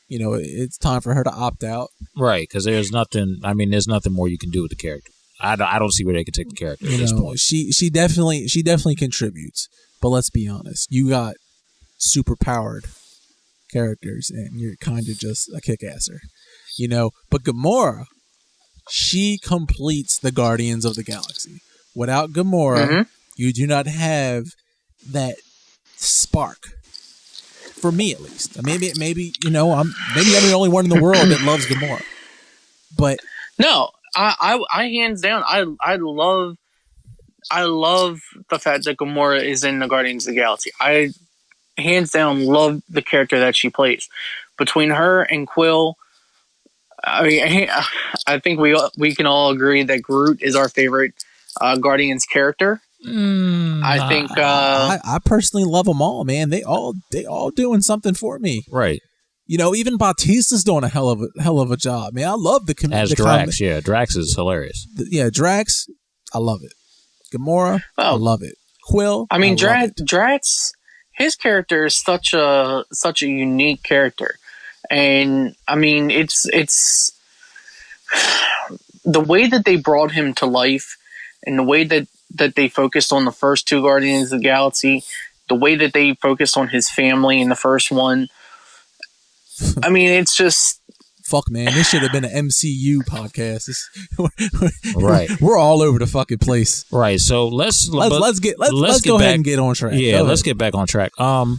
It's time for her to opt out. Right, because there's nothing more you can do with the character. I don't see where they can take the character at this point. She definitely contributes. But let's be honest. You got super powered characters and you're kind of just a kick-asser. But Gamora, she completes the Guardians of the Galaxy. Without Gamora, you do not have that spark. For me, at least. Maybe I'm the only one in the world that loves Gamora. But no, I hands down, I love the fact that Gamora is in the Guardians of the Galaxy. I hands down love the character that she plays. Between her and Quill, I think we can all agree that Groot is our favorite Guardians character. I think I personally love them all, man. They all doing something for me, right? Even Bautista's doing a hell of a job, man. I love the Drax. Yeah, Drax is hilarious. Drax, I love it. Gamora, I love it. Quill, Drax, his character is such a unique character, and it's the way that they brought him to life, and the way that they focused on the first two Guardians of the Galaxy, the way that they focused on his family in the first one. It's just... Fuck, man. This should have been an MCU podcast. Right. We're all over the fucking place. Right. So let's go ahead and get on track. Yeah, let's get back on track. Now,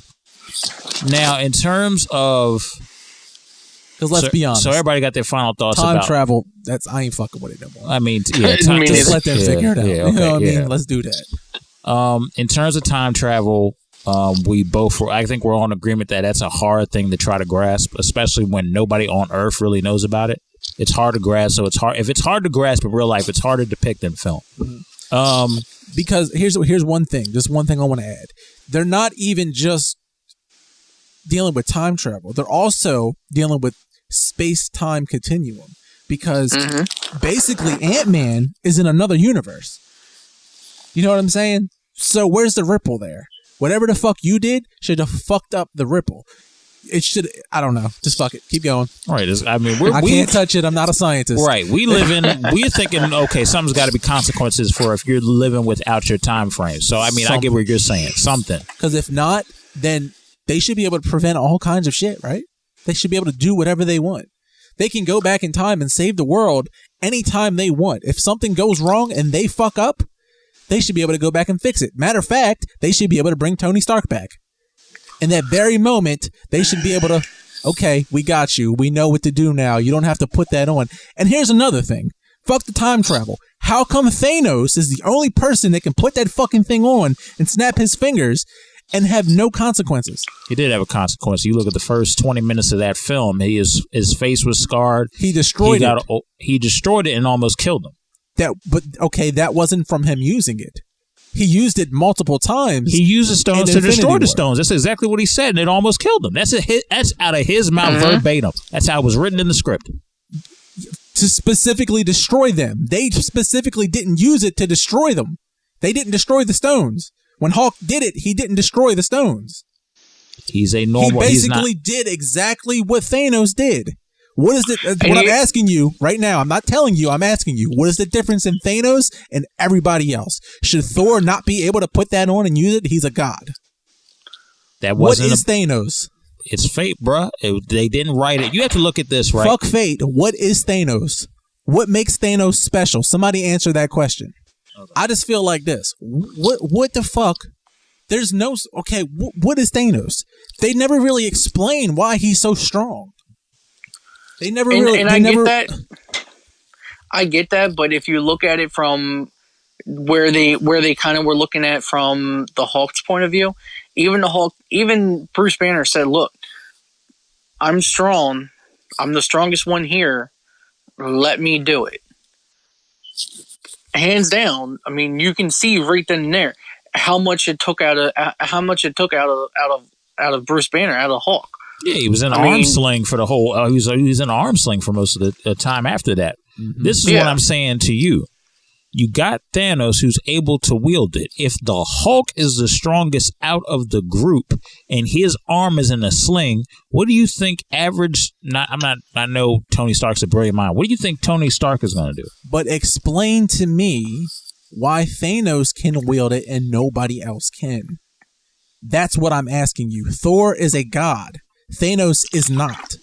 in terms of... Because let's be honest. So everybody got their final thoughts about... Time travel, I ain't fucking with it no more. Just let them figure it out. Yeah, okay, Let's do that. In terms of time travel, I think we're on agreement that that's a hard thing to try to grasp, especially when nobody on Earth really knows about it. It's hard to grasp, so it's hard. If it's hard to grasp in real life, it's hard to depict in film. Mm-hmm. Because here's one thing. Just one thing I want to add. They're not even just dealing with time travel. They're also dealing with space-time continuum. Because basically Ant-Man is in another universe. You know what I'm saying? So where's the ripple there? Whatever the fuck you did should have fucked up the ripple. It should... I don't know. Just fuck it. Keep going. All right. I can't touch it. I'm not a scientist. Right. We're thinking, okay, something's got to be consequences for if you're living without your time frame. So, I get what you're saying. Something. Because if not, then they should be able to prevent all kinds of shit, right? They should be able to do whatever they want. They can go back in time and save the world anytime they want. If something goes wrong and they fuck up, they should be able to go back and fix it. Matter of fact, they should be able to bring Tony Stark back. In that very moment, they should be able to Okay, we got you. We know what to do now. You don't have to put that on. And here's another thing. Fuck the time travel. How come Thanos is the only person that can put that fucking thing on and snap his fingers and have no consequences? He did have a consequence. You look at the first 20 minutes of that film. His face was scarred. He destroyed it. He destroyed it and almost killed him. That wasn't from him using it. He used it multiple times. He used the stones to destroy War. the stones. That's exactly what he said, and it almost killed him. That's out of his mouth verbatim. That's how it was written in the script. To specifically destroy them. They specifically didn't use it to destroy them. They didn't destroy the stones. When Hulk did it, he didn't destroy the stones. He's a normal. He basically did exactly what Thanos did. What is it? What I'm asking you right now, I'm not telling you, I'm asking you, what is the difference in Thanos and everybody else? Should Thor not be able to put that on and use it? He's a god. What is Thanos? It's fate, bruh. They didn't write it. You have to look at this, right? Fuck fate. What is Thanos? What makes Thanos special? Somebody answer that question. Okay. I just feel like this. What the fuck? There's no... Okay, what is Thanos? They never really explain why he's so strong. They never really... And I get that. I get that, but if you look at it from where they kind of were looking at from the Hulk's point of view, even Bruce Banner said, look, I'm strong. I'm the strongest one here. Let me do it. Hands down. I mean, you can see right then and there how much it took out of Bruce Banner, out of Hulk. Yeah, he was in an arm sling for the whole. He was in an arm sling for most of the time after that. Mm-hmm. This is what I'm saying to you. You got Thanos who's able to wield it. If the Hulk is the strongest out of the group and his arm is in a sling, what do you think average... I know Tony Stark's a brilliant mind. What do you think Tony Stark is going to do? But explain to me why Thanos can wield it and nobody else can. That's what I'm asking you. Thor is a god. Thanos is not.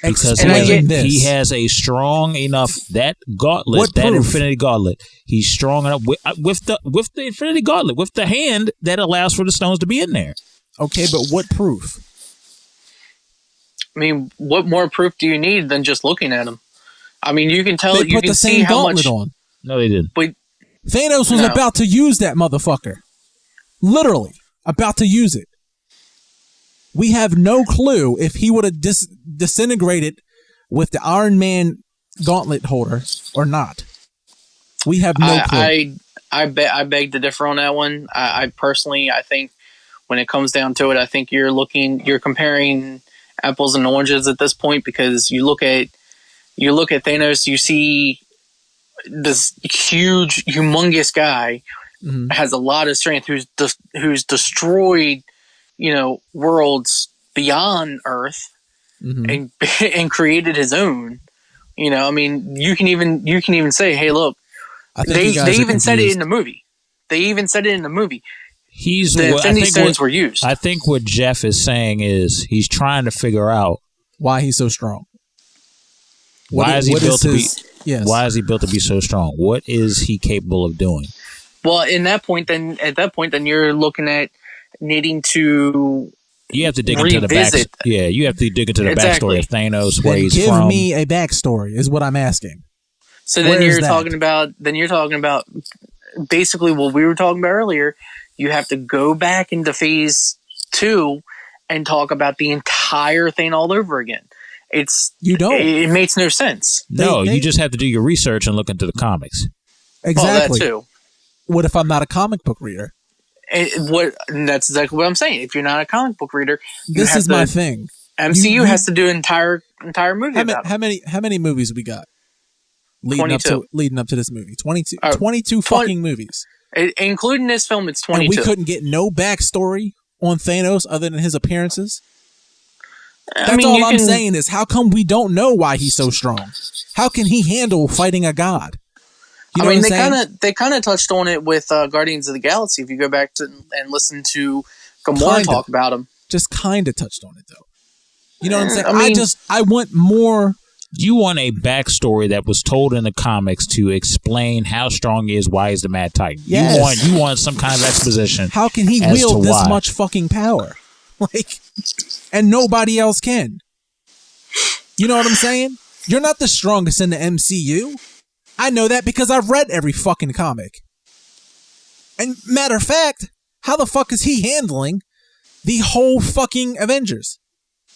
Because he has a strong enough that gauntlet, that Infinity Gauntlet. He's strong enough with the Infinity Gauntlet, with the hand that allows for the stones to be in there. Okay, but what proof? I mean, what more proof do you need than just looking at him? I mean, you can tell. They put the same gauntlet on. No, they didn't. But Thanos was about to use that motherfucker. Literally about to use it. We have no clue if he would have disintegrated with the Iron Man gauntlet holder or not. We have no clue. I beg to differ on that one. I personally, I think when it comes down to it, I think you're comparing apples and oranges at this point, because you look at Thanos, you see this huge, humongous guy has a lot of strength, who's destroyed, worlds beyond Earth, and created his own. I mean, you can even say, hey, look, they even said it in the movie. The Infinity Stones were used. I think what Jeff is saying is he's trying to figure out why he's so strong. Why is he built to be so strong? What is he capable of doing? Well, at that point, then you're looking at needing to. You have to dig into the backstory. Yeah, you have to dig into the backstory of Thanos, where he's from. Give me a backstory is what I'm asking. So then you're talking about basically what we were talking about earlier. You have to go back into phase 2 and talk about the entire thing all over again. It makes no sense. You just have to do your research and look into the comics. Exactly. That too. What if I'm not a comic book reader? And that's exactly what I'm saying. If you're not a comic book reader, this is my thing. MCU has to do an entire movie about it. How many movies we got leading up to this movie? 22 fucking movies. Including this film, it's 22. And we couldn't get no backstory on Thanos other than his appearances. That's all I'm saying is, how come we don't know why he's so strong? How can he handle fighting a god? They kind of touched on it with Guardians of the Galaxy. If you go back to and listen to Gamora talk about him, just kind of touched on it though. You know what I'm saying? I want more. You want a backstory that was told in the comics to explain how strong he is, why he's the Mad Titan. Yes. You want some kind of exposition. How can he wield this much fucking power? Like, and nobody else can. You know what I'm saying? You're not the strongest in the MCU. I know that because I've read every fucking comic. And matter of fact, how the fuck is he handling the whole fucking Avengers?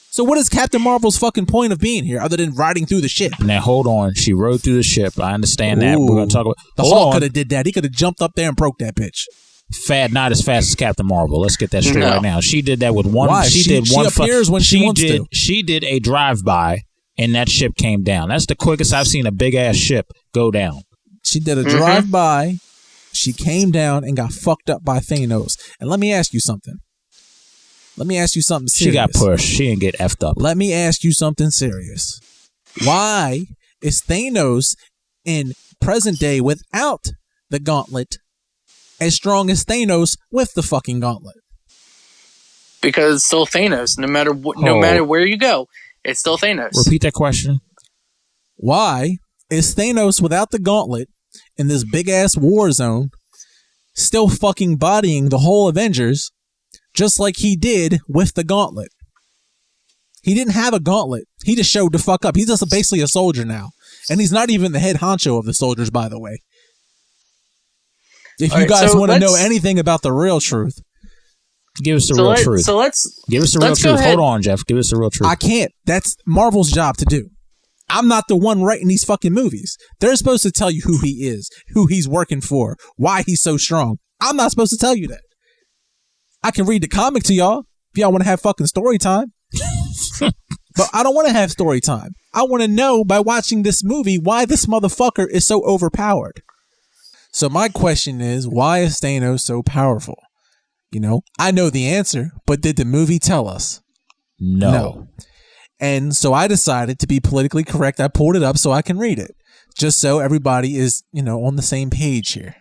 So what is Captain Marvel's fucking point of being here other than riding through the ship? Now, hold on. She rode through the ship. I understand that. We're going to talk about... The Hulk could have did that. He could have jumped up there and broke that bitch. Not as fast as Captain Marvel. Let's get that straight right now. She did that with one... Why? She appears when she wants to. She did a drive-by, and that ship came down. That's the quickest I've seen a big-ass ship go down. She did a drive-by. She came down and got fucked up by Thanos. And let me ask you something. Serious. She got pushed. She didn't get effed up. Let me ask you something serious. Why is Thanos in present day without the gauntlet as strong as Thanos with the fucking gauntlet? Because it's still Thanos. No matter where you go, it's still Thanos. Repeat that question. Why is Thanos without the gauntlet in this big ass war zone still fucking bodying the whole Avengers just like he did with the gauntlet? He didn't have a gauntlet. He just showed the fuck up. He's just basically a soldier now. And he's not even the head honcho of the soldiers, by the way. If you guys want to know anything about the real truth, give us the real truth. Give us the real truth. Hold on, Jeff. Give us the real truth. I can't. That's Marvel's job to do. I'm not the one writing these fucking movies. They're supposed to tell you who he is, who he's working for, why he's so strong. I'm not supposed to tell you that. I can read the comic to y'all if y'all want to have fucking story time. But I don't want to have story time. I want to know by watching this movie why this motherfucker is so overpowered. So my question is, why is Thanos so powerful? You know, I know the answer, but did the movie tell us? No. And so I decided to be politically correct. I pulled it up so I can read it, just so everybody is, you know, on the same page here.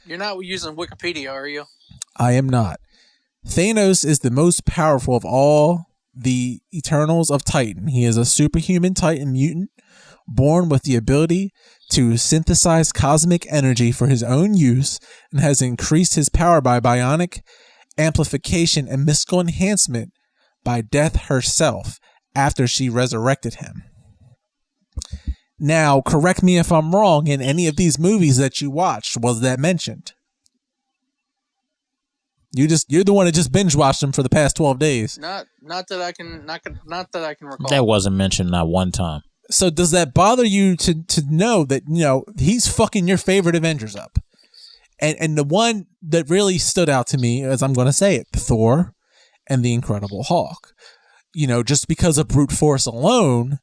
You're not using Wikipedia, are you? I am not. Thanos is the most powerful of all the Eternals of Titan. He is a superhuman Titan mutant, born with the ability to synthesize cosmic energy for his own use, and has increased his power by bionic amplification and mystical enhancement by Death herself after she resurrected him. Now, correct me if I'm wrong, in any of these movies that you watched, was that mentioned? You're the one that just binge watched them for the past 12 days. Not that I can recall. That wasn't mentioned not one time. So does that bother you to know that, you know, he's fucking your favorite Avengers up? And the one that really stood out to me, as I'm going to say it, Thor and the Incredible Hulk. You know, just because of brute force alone,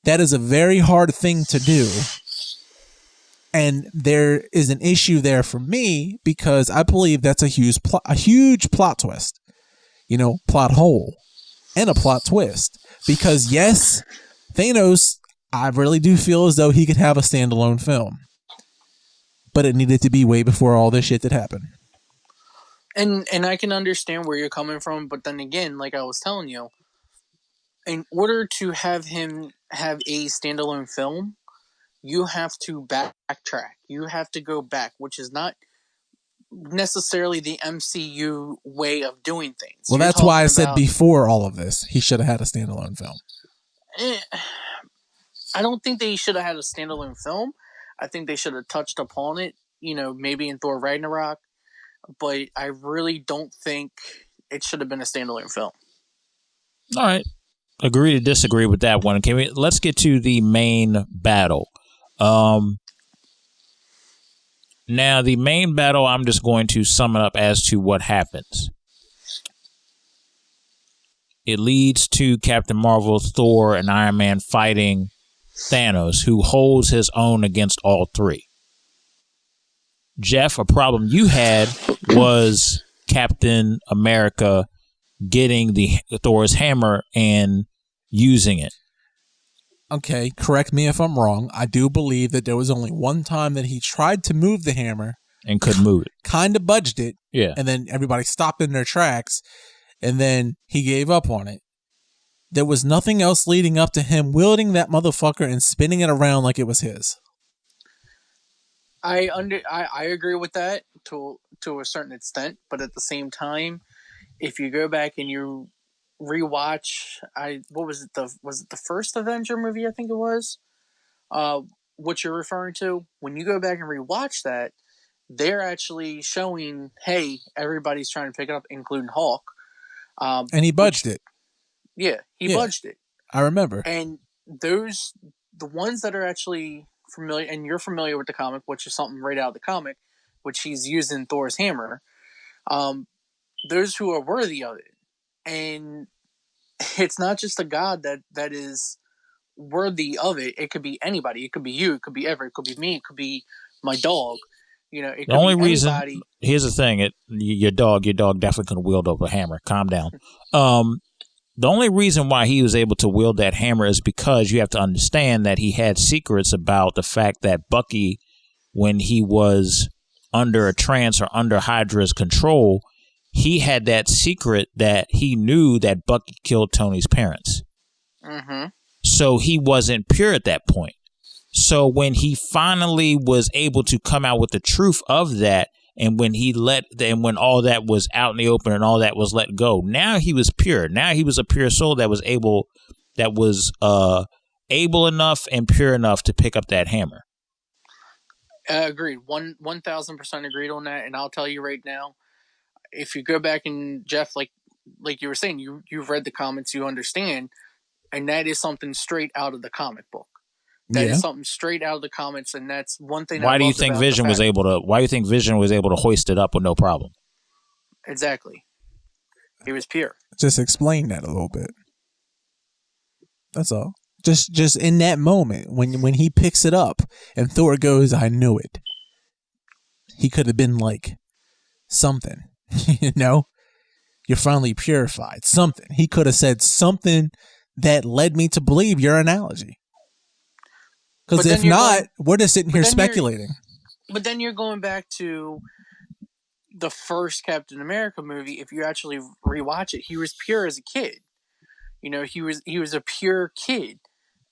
that is a very hard thing to do. And there is an issue there for me because I believe that's a huge plot twist, you know, plot hole and a plot twist. Because yes, Thanos, I really do feel as though he could have a standalone film, but it needed to be way before all this shit that happened. And I can understand where you're coming from, but then again, like I was telling you, in order to have him have a standalone film, you have to backtrack. You have to go back, which is not necessarily the MCU way of doing things. Well, that's why I said before all of this, he should have had a standalone film. I don't think they should have had a standalone film. I think they should have touched upon it, you know, maybe in Thor Ragnarok. But I really don't think it should have been a standalone film. All right. Agree to disagree with that one. Let's get to the main battle. Now, the main battle, I'm just going to sum it up as to what happens. It leads to Captain Marvel, Thor, and Iron Man fighting Thanos, who holds his own against all three. Jeff, a problem you had was Captain America getting the Thor's hammer and using it. Okay, correct me if I'm wrong. I do believe that there was only one time that he tried to move the hammer and couldn't move it. Kind of budged it. Yeah. And then everybody stopped in their tracks, and then he gave up on it. There was nothing else leading up to him wielding that motherfucker and spinning it around like it was his. I agree with that to a certain extent, but at the same time, if you go back and you rewatch, was it the first Avenger movie? I think it was. What you're referring to, when you go back and rewatch that, they're actually showing, hey, everybody's trying to pick it up, including Hulk. And he budged it. Yeah, he budged it. I remember. And the ones that are actually familiar, and you're familiar with the comic, which is something right out of the comic, which he's using Thor's hammer. Those who are worthy of it, and it's not just a god that is worthy of it. It could be anybody. It could be you. It could be Everett. It could be me. It could be my dog. You know, it could the only be reason. anybody. Here's the thing: your dog definitely could have wielded over a hammer. Calm down. The only reason why he was able to wield that hammer is because you have to understand that he had secrets about the fact that Bucky, when he was under a trance or under Hydra's control, he had that secret that he knew that Bucky killed Tony's parents. Mm-hmm. So he wasn't pure at that point. So when he finally was able to come out with the truth of that, and when when all that was out in the open and all that was let go, now he was pure. Now he was a pure soul that was able enough and pure enough to pick up that hammer. Agreed. 1,000% agreed on that. And I'll tell you right now, if you go back and Jeff, like you were saying, you've read the comics, you understand, and that is something straight out of the comic book. That is something straight out of the comics, and that's one thing. Why do you think Vision was able to hoist it up with no problem? Exactly. He was pure. Just explain that a little bit. That's all. Just in that moment when he picks it up and Thor goes, "I knew it." He could have been like something, you know. You're finally purified. Something. He could have said something that led me to believe your analogy. Because if not, we're just sitting here speculating. But then you're going back to the first Captain America movie. If you actually rewatch it, he was pure as a kid. You know, he was a pure kid,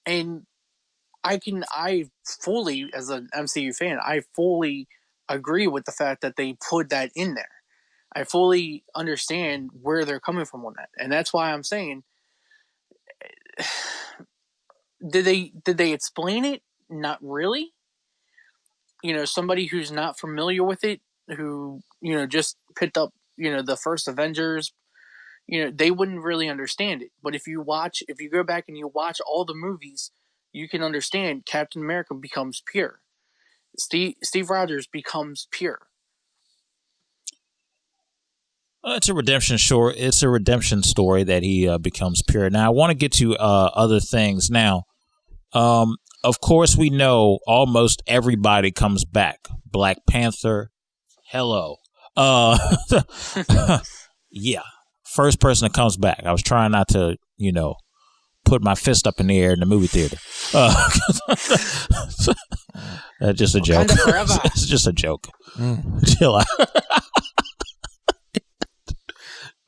and I fully, as an MCU fan, I fully agree with the fact that they put that in there. I fully understand where they're coming from on that, and that's why I'm saying, did they explain it? Not really. You know, somebody who's not familiar with it, who, you know, just picked up, you know, the first Avengers, you know, they wouldn't really understand it. But if you go back and you watch all the movies, you can understand Captain America becomes pure. Steve Rogers becomes pure. It's a redemption story. It's a redemption story that he becomes pure. Now, I want to get to other things. Now, of course, we know almost everybody comes back. Black Panther, hello. Yeah, first person that comes back. I was trying not to, you know, put my fist up in the air in the movie theater. Just a joke. It's just a joke. Chill out.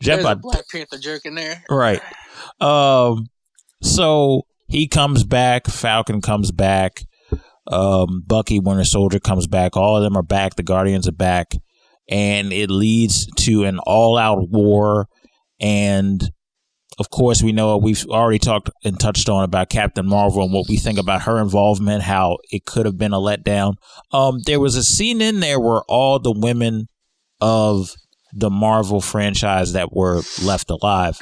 There's a Black Panther joke in there. Right. So he comes back. Falcon comes back. Bucky, Winter Soldier comes back. All of them are back. The Guardians are back. And it leads to an all-out war. And, of course, we know we've already talked and touched on about Captain Marvel and what we think about her involvement, how it could have been a letdown. There was a scene in there where all the women of the Marvel franchise that were left alive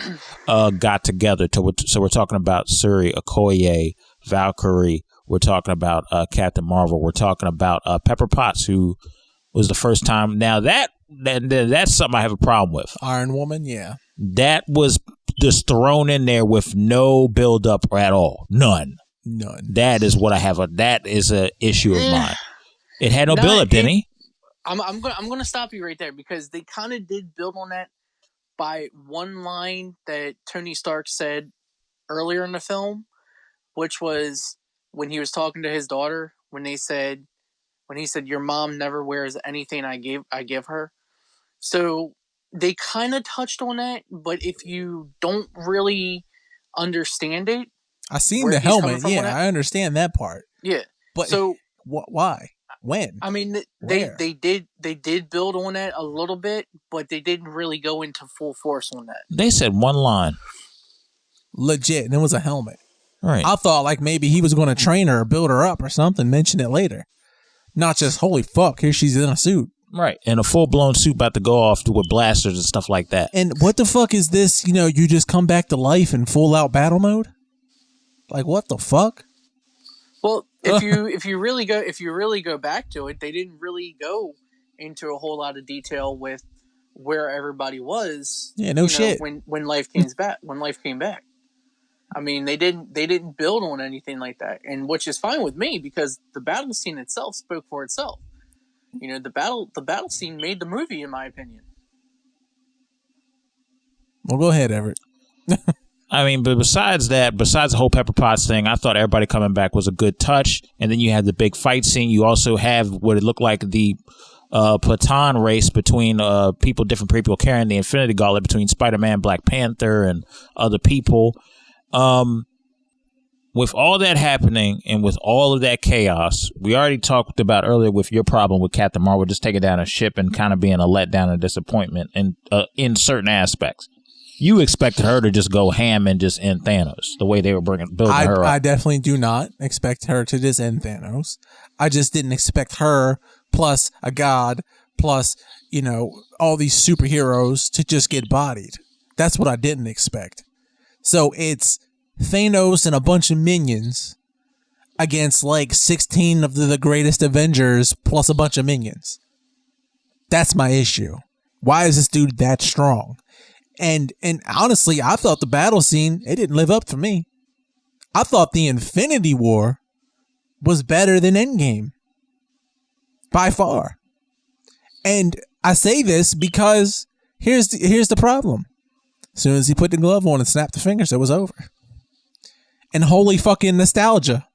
got together. So we're talking about Shuri, Okoye, Valkyrie. We're talking about Captain Marvel. We're talking about Pepper Potts, who was the first time. Now that's something I have a problem with. Iron Woman, yeah. That was just thrown in there with no build up at all. None. That is what I have. That is an issue of mine. It had no build up, didn't he? I'm gonna stop you right there, because they kind of did build on that by one line that Tony Stark said earlier in the film, which was when he was talking to his daughter, when he said, "Your mom never wears anything I give her." So they kind of touched on that, but if you don't really understand it, I seen the helmet. Yeah, I understand that part. Yeah, but so why? When? I mean, Where? they did build on that a little bit, but they didn't really go into full force on that. They said one line. Legit, and it was a helmet. Right. I thought like maybe he was going to train her or build her up or something. Mention it later, not just holy fuck, here she's in a suit. Right. And a full-blown suit about to go off with blasters and stuff like that. And what the fuck is this? You know, you just come back to life in full out battle mode. Like what the fuck? Well, if you really go back to it, they didn't really go into a whole lot of detail with where everybody was. Yeah, no shit. When life came back. I mean, they didn't build on anything like that, and which is fine with me because the battle scene itself spoke for itself. You know, the battle scene made the movie, in my opinion. Well, go ahead, Everett. I mean, but besides the whole Pepper Potts thing, I thought everybody coming back was a good touch. And then you had the big fight scene. You also have what it looked like the Platon race between different people carrying the Infinity Gauntlet between Spider-Man, Black Panther, and other people. With all that happening and with all of that chaos, we already talked about earlier with your problem with Captain Marvel just taking down a ship and kind of being a letdown and disappointment in certain aspects. You expected her to just go ham and just end Thanos the way they were building her up. I definitely do not expect her to just end Thanos. I just didn't expect her plus a god plus, you know, all these superheroes to just get bodied. That's what I didn't expect. So it's Thanos and a bunch of minions against like 16 of the greatest Avengers plus a bunch of minions. That's my issue. Why is this dude that strong? And honestly, I thought the battle scene, it didn't live up to me. I thought the Infinity War was better than Endgame. By far. And I say this because here's the problem. As soon as he put the glove on and snapped the fingers, it was over. And holy fucking nostalgia.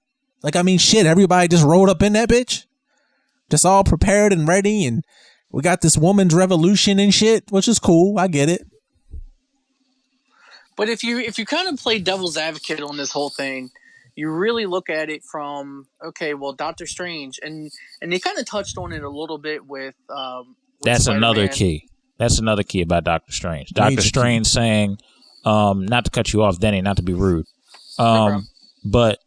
Like, I mean, shit, everybody just rolled up in that bitch. Just all prepared and ready. And we got this woman's revolution and shit, which is cool. I get it. But if you kind of play devil's advocate on this whole thing, you really look at it from, okay, well, Doctor Strange, and they kind of touched on it a little bit with That's Spider-Man. another key. That's another key about Doctor Strange. Doctor Strange saying, not to cut you off, Denny, not to be rude, but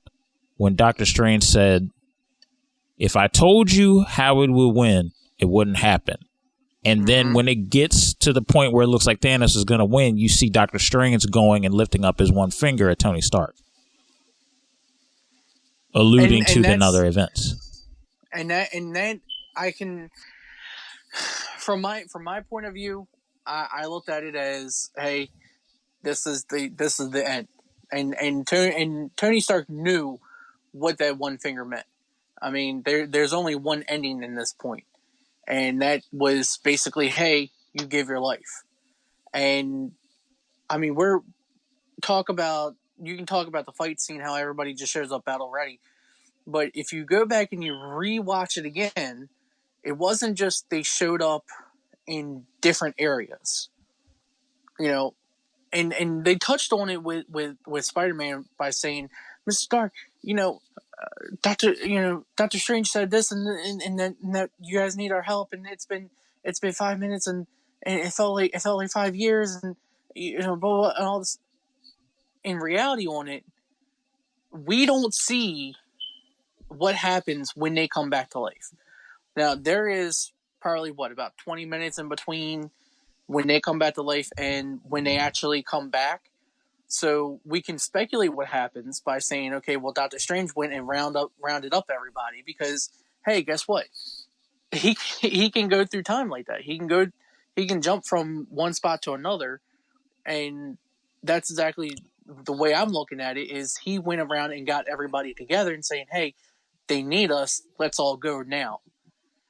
when Doctor Strange said, if I told you how it would win, it wouldn't happen. And then when it gets to the point where it looks like Thanos is going to win, you see Doctor Strange going and lifting up his one finger at Tony Stark, alluding to the other events. And that I can, from my point of view, I looked at it as, hey, this is the end, and Tony Stark knew what that one finger meant. I mean, there's only one ending in this point. And that was basically, hey, you give your life. And I mean, you can talk about the fight scene, how everybody just shows up battle ready. But if you go back and you rewatch it again, it wasn't just they showed up in different areas, you know, and they touched on it with Spider-Man by saying, Mr. Stark, you know, Doctor Strange said this and that you guys need our help, and it's been 5 minutes and it felt like 5 years, and you know, blah, blah, and all this. In reality, on it, we don't see what happens when they come back to life. Now there is probably about 20 minutes in between when they come back to life and when they actually come back. So we can speculate what happens by saying, okay, well, Doctor Strange went and rounded up everybody because, hey, guess what? He can go through time like that. He can jump from one spot to another, and that's exactly the way I'm looking at it. Is he went around and got everybody together and saying, hey, they need us. Let's all go now.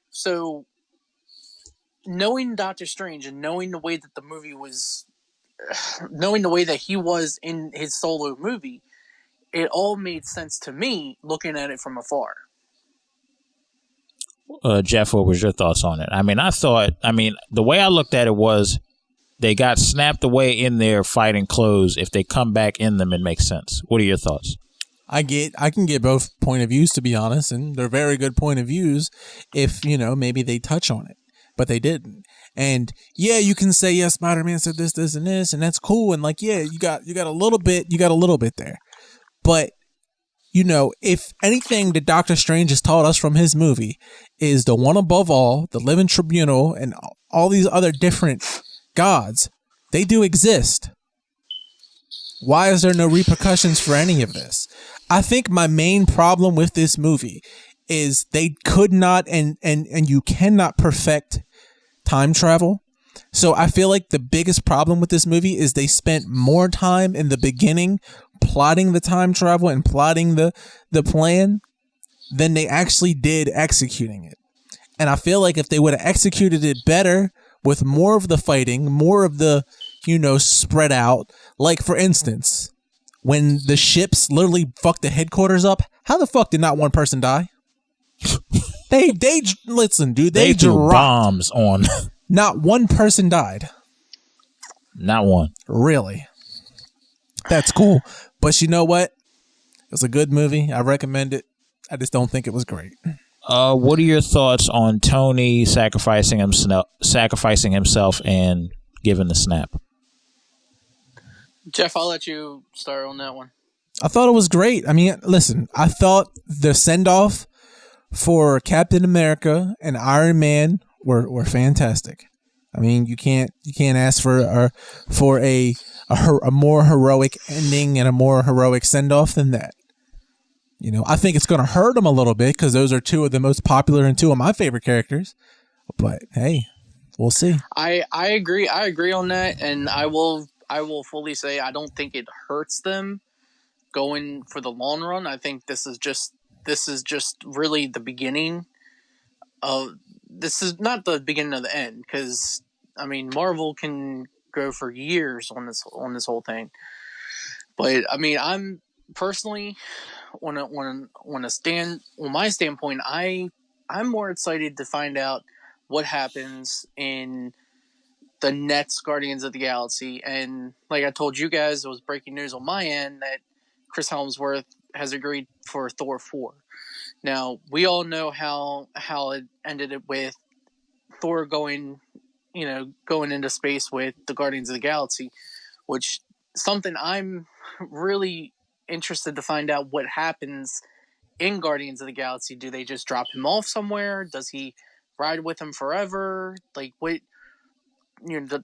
So knowing Doctor Strange and knowing the way that the movie was. Knowing the way that he was in his solo movie, it all made sense to me looking at it from afar. Jeff, what was your thoughts on it? I mean, the way I looked at it was they got snapped away in their fighting clothes. If they come back in them, it makes sense. What are your thoughts? I can get both point of views, to be honest, and they're very good point of views if, maybe they touch on it, but they didn't. And yeah, you can say, yeah, Spider-Man said this, this, and this, and that's cool. And like, yeah, you got a little bit there, but if anything that Doctor Strange has taught us from his movie is the one above all, the living tribunal, and all these other different gods, they do exist. Why is there no repercussions for any of this? I think my main problem with this movie is they could not and you cannot perfect time travel. So I feel like the biggest problem with this movie is they spent more time in the beginning plotting the time travel and plotting the plan than they actually did executing it. And I feel like if they would have executed it better with more of the fighting, more of the, spread out, like for instance, when the ships literally fucked the headquarters up, how the fuck did not one person die? they listen, dude, they threw dropped bombs on. Not one person died. Not one. Really? That's cool. But you know what? It was a good movie. I recommend it. I just don't think it was great. What are your thoughts on Tony sacrificing himself and giving the snap? Jeff, I'll let you start on that one. I thought it was great. I mean, listen, I thought the send-off for Captain America and Iron Man were fantastic. I mean, you can't ask for a more heroic ending and a more heroic send-off than that. I think it's going to hurt them a little bit because those are two of the most popular and two of my favorite characters. But hey, we'll see. I agree. I agree on that, and I will fully say I don't think it hurts them going for the long run. I think this is just really the beginning of. This is not the beginning of the end, because I mean Marvel can go for years on this whole thing. But I mean, I'm personally on my standpoint, I'm more excited to find out what happens in the next Guardians of the Galaxy. And like I told you guys, it was breaking news on my end that Chris Helmsworth has agreed for Thor 4. Now, we all know how it ended it with Thor going into space with the Guardians of the Galaxy, which something I'm really interested to find out what happens in Guardians of the Galaxy. Do they just drop him off somewhere? Does he ride with him forever? Like, what,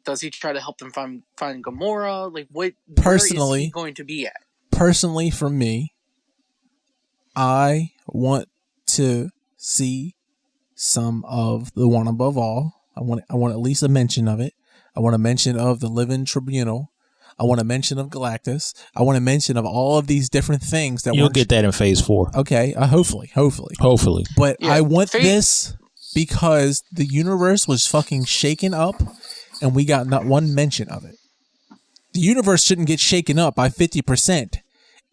does he try to help them find Gamora? Like, where is he going to be at? Personally, for me, I want to see some of the one above all. I want at least a mention of it. I want a mention of the Living Tribunal. I want a mention of Galactus. I want a mention of all of these different things that you'll get that in Phase 4. Okay, hopefully. But yeah, I want this because the universe was fucking shaken up, and we got not one mention of it. The universe shouldn't get shaken up by 50%,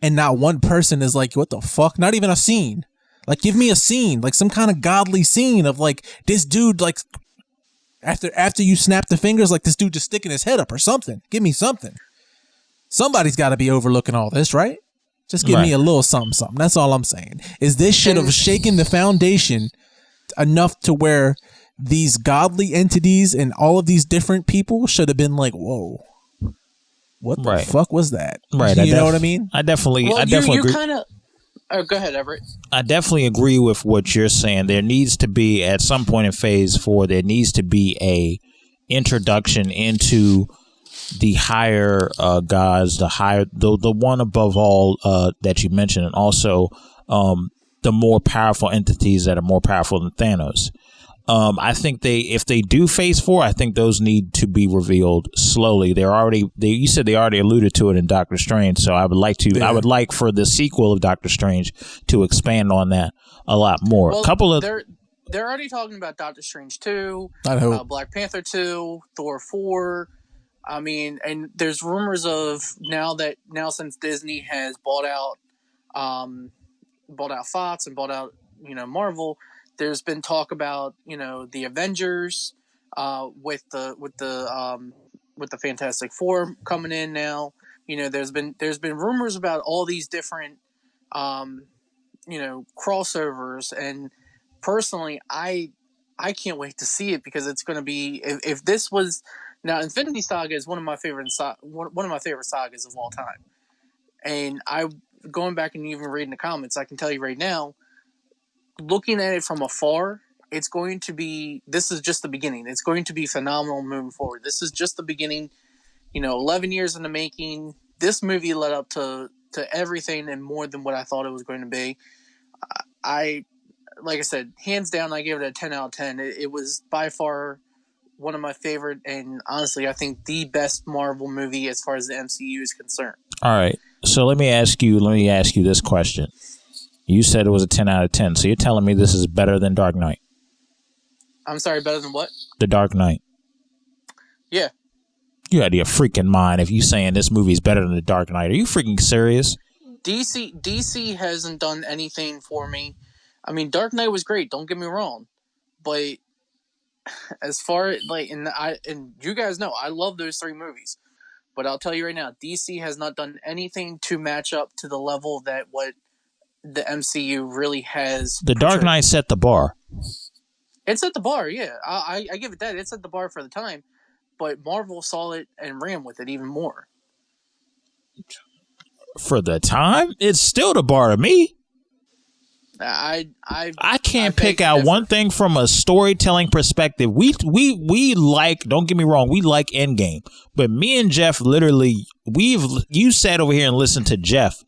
and not one person is like, what the fuck? Not even a scene. Like, give me a scene, like some kind of godly scene of like this dude, like after you snap the fingers, like this dude just sticking his head up or something. Give me something. Somebody's got to be overlooking all this, right? Just give me a little something. That's all I'm saying. Is this should have shaken the foundation enough to where these godly entities and all of these different people should have been like, whoa, what the fuck was that? Right. You know what I mean? I definitely agree. Go ahead, Everett. I definitely agree with what you're saying. There needs to be, at some point in Phase 4, there needs to be a introduction into the higher gods, the one above all that you mentioned, and also the more powerful entities that are more powerful than Thanos. I think if they do Phase 4, I think those need to be revealed slowly. You said they already alluded to it in Doctor Strange, so I would like for the sequel of Doctor Strange to expand on that a lot more. Well, they're already talking about Doctor Strange 2, Black Panther 2, Thor 4. I mean, and there's rumors of now since Disney has bought out Fox and bought out Marvel. There's been talk about the Avengers with the Fantastic Four coming in now. There's been rumors about all these different crossovers, and personally, I can't wait to see it because it's going to be if this was now Infinity Saga is one of my favorite sagas of all time, and going back and even reading the comments, I can tell you right now, looking at it from afar, it's going to be. This is just the beginning. It's going to be phenomenal moving forward. This is just the beginning. 11 years in the making. This movie led up to everything and more than what I thought it was going to be. Like I said, hands down, I gave it a 10 out of 10. It was by far one of my favorite, and honestly, I think the best Marvel movie as far as the MCU is concerned. All right. So let me ask you this question. You said it was a 10 out of 10. So you're telling me this is better than Dark Knight? I'm sorry, better than what? The Dark Knight. Yeah. You out of your freaking mind if you saying this movie is better than The Dark Knight. Are you freaking serious? DC hasn't done anything for me. I mean, Dark Knight was great. Don't get me wrong, but as far as and you guys know, I love those three movies. But I'll tell you right now, DC has not done anything to match up to the level that what the MCU really has. The Dark Knight set the bar. It's at the bar, yeah. I give it that. It's at the bar for the time. But Marvel saw it and ran with it even more. For the time, it's still the bar to me. I can't pick out one thing from a storytelling perspective. We like, don't get me wrong, we like Endgame. But me and Jeff literally, you sat over here and listened to Jeff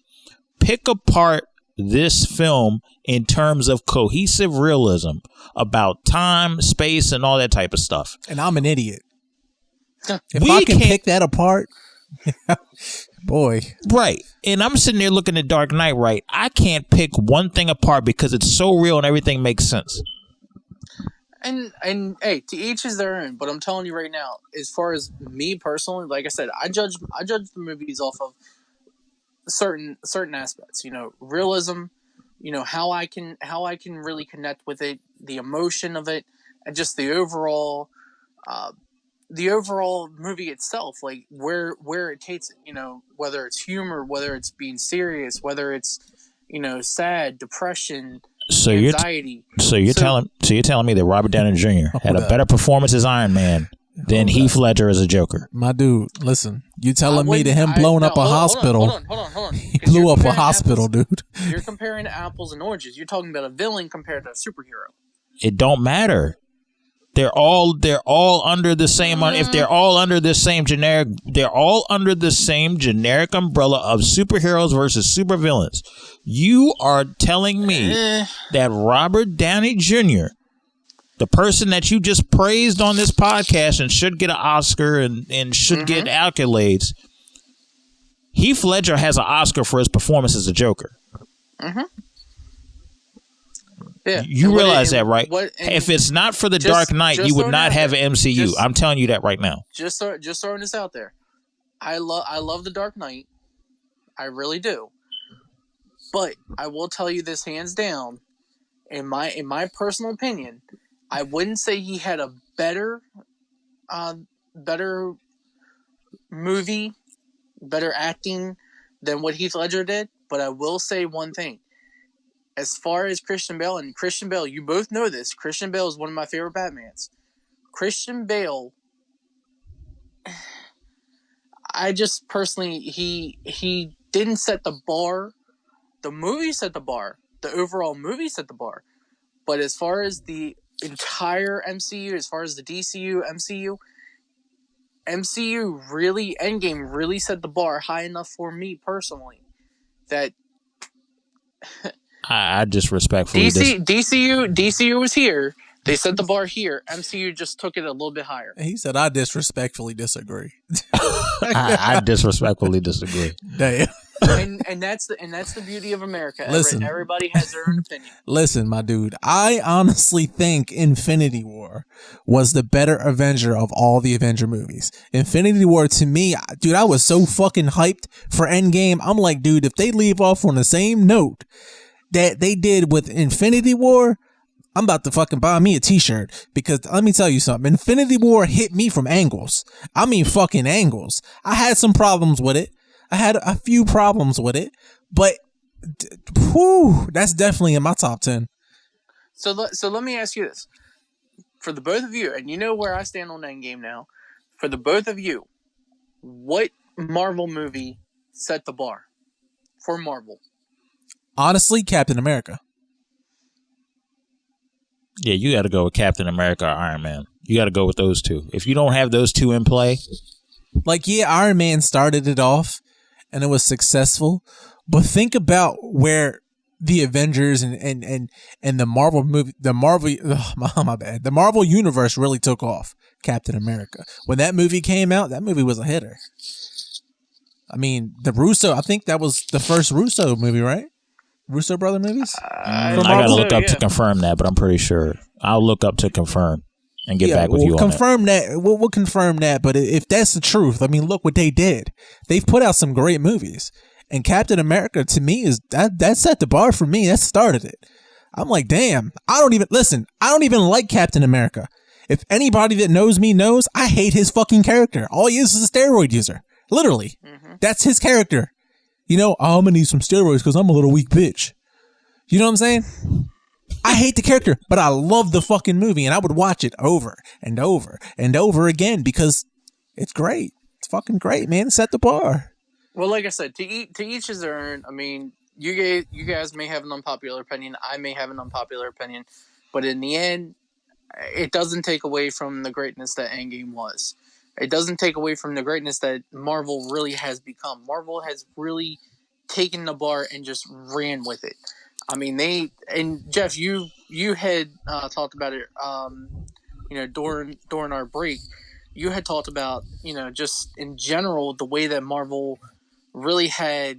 pick apart this film in terms of cohesive realism about time, space, and all that type of stuff. And I'm an idiot. If I can pick that apart, boy. Right. And I'm sitting there looking at Dark Knight, right? I can't pick one thing apart because it's so real and everything makes sense. And hey, to each is their own. But I'm telling you right now, as far as me personally, like I said, I judge the movies off of certain aspects. Realism. How I can really connect with it, the emotion of it, and just the overall movie itself, like where it takes it, whether it's humor, whether it's being serious, whether it's, sad, depression, anxiety. You're telling me that Robert Downey Jr. had a better performance as Iron Man than Heath Ledger as a Joker. My dude, listen, you telling me that him blowing up a hospital? Hold on. He blew up a hospital, dude. You're comparing apples and oranges. You're talking about a villain compared to a superhero. It don't matter. They're all under the same. If they're all under the same generic, they're all under the same generic umbrella of superheroes versus supervillains. You are telling me that Robert Downey Jr., the person that you just praised on this podcast and should get an Oscar and should get accolades, Heath Ledger has an Oscar for his performance as a Joker. Yeah, you realize that, right? If it's not for the Dark Knight, you would not have an MCU. I'm telling you that right now. Just throwing this out there. I love the Dark Knight. I really do. But I will tell you this hands down, in my personal opinion, I wouldn't say he had a better movie, better acting than what Heath Ledger did. But I will say one thing. As far as Christian Bale, you both know this. Christian Bale is one of my favorite Batmans. Christian Bale, I just personally, he didn't set the bar. The movie set the bar. The overall movie set the bar. But as far as the entire MCU, as far as the DCU, MCU really, Endgame really set the bar high enough for me personally that I disrespectfully DCU was here. They set the bar here. MCU just took it a little bit higher. He said, "I disrespectfully disagree." I disrespectfully disagree. Damn. And that's the beauty of America. Listen, everybody has their own opinion. Listen, my dude, I honestly think Infinity War was the better Avenger of all the Avenger movies. Infinity War, to me, dude, I was so fucking hyped for Endgame. I'm like, dude, if they leave off on the same note that they did with Infinity War, I'm about to fucking buy me a t-shirt, because let me tell you something. Infinity War hit me from angles. I mean fucking angles. I had some problems with it. I had a few problems with it, but Whew, that's definitely in my top 10. So let me ask you this. For the both of you, and you know where I stand on Endgame now, for the both of you, what Marvel movie set the bar for Marvel? Honestly, Captain America. Yeah, you got to go with Captain America or Iron Man. You got to go with those two. If you don't have those two in play, Like, yeah, Iron Man started it off and it was successful, but think about where the Avengers and the Marvel movie, the Marvel universe really took off. Captain America. When that movie came out, that movie was a hitter. I mean, I think that was the first Russo movie, right? Russo brother movies? I got to look up to confirm that, but I'm pretty sure. I'll look up to confirm and get back with you on that. We'll confirm that, but if that's the truth, I mean, look what they did. They've put out some great movies. And Captain America, to me, is that set the bar for me. That started it. I'm like, damn, I don't even like Captain America. If anybody that knows me knows, I hate his fucking character. All he is a steroid user. Literally. Mm-hmm. That's his character. You know, I'm going to need some steroids because I'm a little weak bitch. You know what I'm saying? I hate the character, but I love the fucking movie, and I would watch it over and over and over again because it's great. It's fucking great, man. It set the bar. Well, like I said, to each his own. I mean, you guys may have an unpopular opinion. I may have an unpopular opinion. But in the end, it doesn't take away from the greatness that Endgame was. It doesn't take away from the greatness that Marvel really has become. Marvel has really taken the bar and just ran with it. I mean, and Jeff, you had talked about it, during our break. You had talked about, just in general, the way that Marvel really has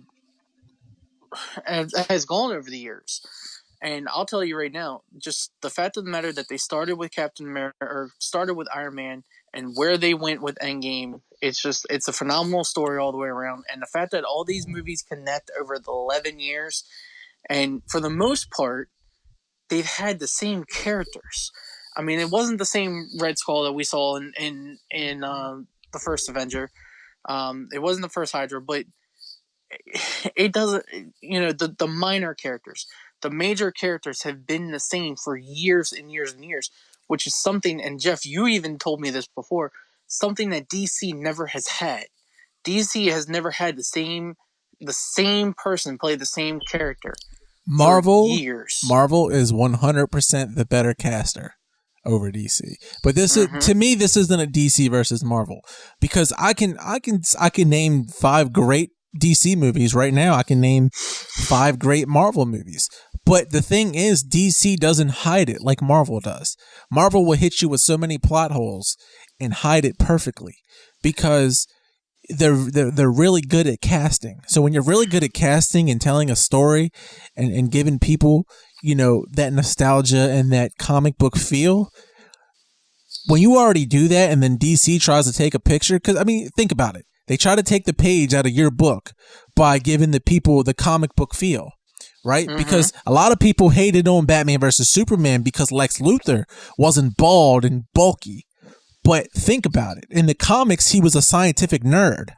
gone over the years. And I'll tell you right now, just the fact of the matter that they started with Captain America or started with Iron Man and where they went with Endgame, it's a phenomenal story all the way around. And the fact that all these movies connect over the 11 years, and for the most part, they've had the same characters. I mean, it wasn't the same Red Skull that we saw in the first Avenger. It wasn't the first Hydra, but it doesn't. The minor characters. The major characters have been the same for years and years and years, which is something, and Jeff, you even told me this before, something that DC never has had. DC has never had the same person play the same character for years. Marvel is 100% the better caster over DC. But this is, to me, this isn't a DC versus Marvel, because I can name 5 great DC movies right now. I can name 5 great Marvel movies. But the thing is, DC doesn't hide it like Marvel does. Marvel will hit you with so many plot holes and hide it perfectly because they're really good at casting. So when you're really good at casting and telling a story and giving people, that nostalgia and that comic book feel, when you already do that and then DC tries to take a picture, because, I mean, think about it. They try to take the page out of your book by giving the people the comic book feel, right? Mm-hmm. Because a lot of people hated on Batman versus Superman because Lex Luthor wasn't bald and bulky. But think about it. In the comics, he was a scientific nerd.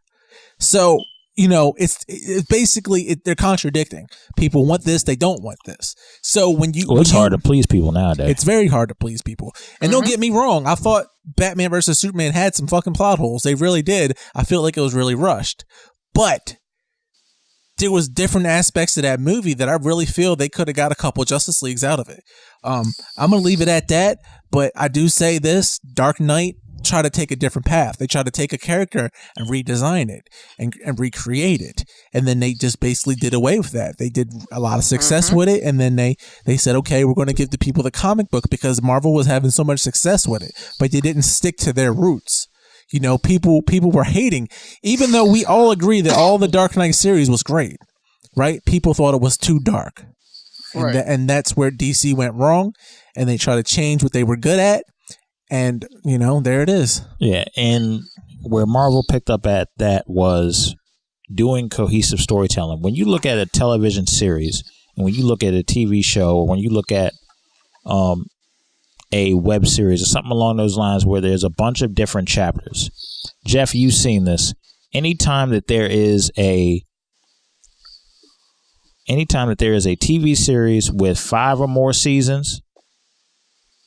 So, it's basically, they're contradicting. People want this, they don't want this. So it's hard to please people nowadays. It's very hard to please people. And don't get me wrong, I thought Batman versus Superman had some fucking plot holes. They really did. I feel like it was really rushed. But there was different aspects of that movie that I really feel they could have got a couple Justice Leagues out of it. I'm going to leave it at that. But I do say this, Dark Knight try to take a different path. They try to take a character and redesign it and recreate it. And then they just basically did away with that. They did a lot of success with it. And then they said, okay, we're going to give the people the comic book because Marvel was having so much success with it. But they didn't stick to their roots. People were hating, even though we all agree that all the Dark Knight series was great, right? People thought it was too dark. Right. And that's where DC went wrong. And they tried to change what they were good at. And, there it is. Yeah, and where Marvel picked up at that was doing cohesive storytelling. When you look at a television series, and when you look at a TV show, or when you look at a web series or something along those lines where there's a bunch of different chapters. Jeff, you've seen this. Anytime that there is a anytime that there is a TV series with 5 or more seasons,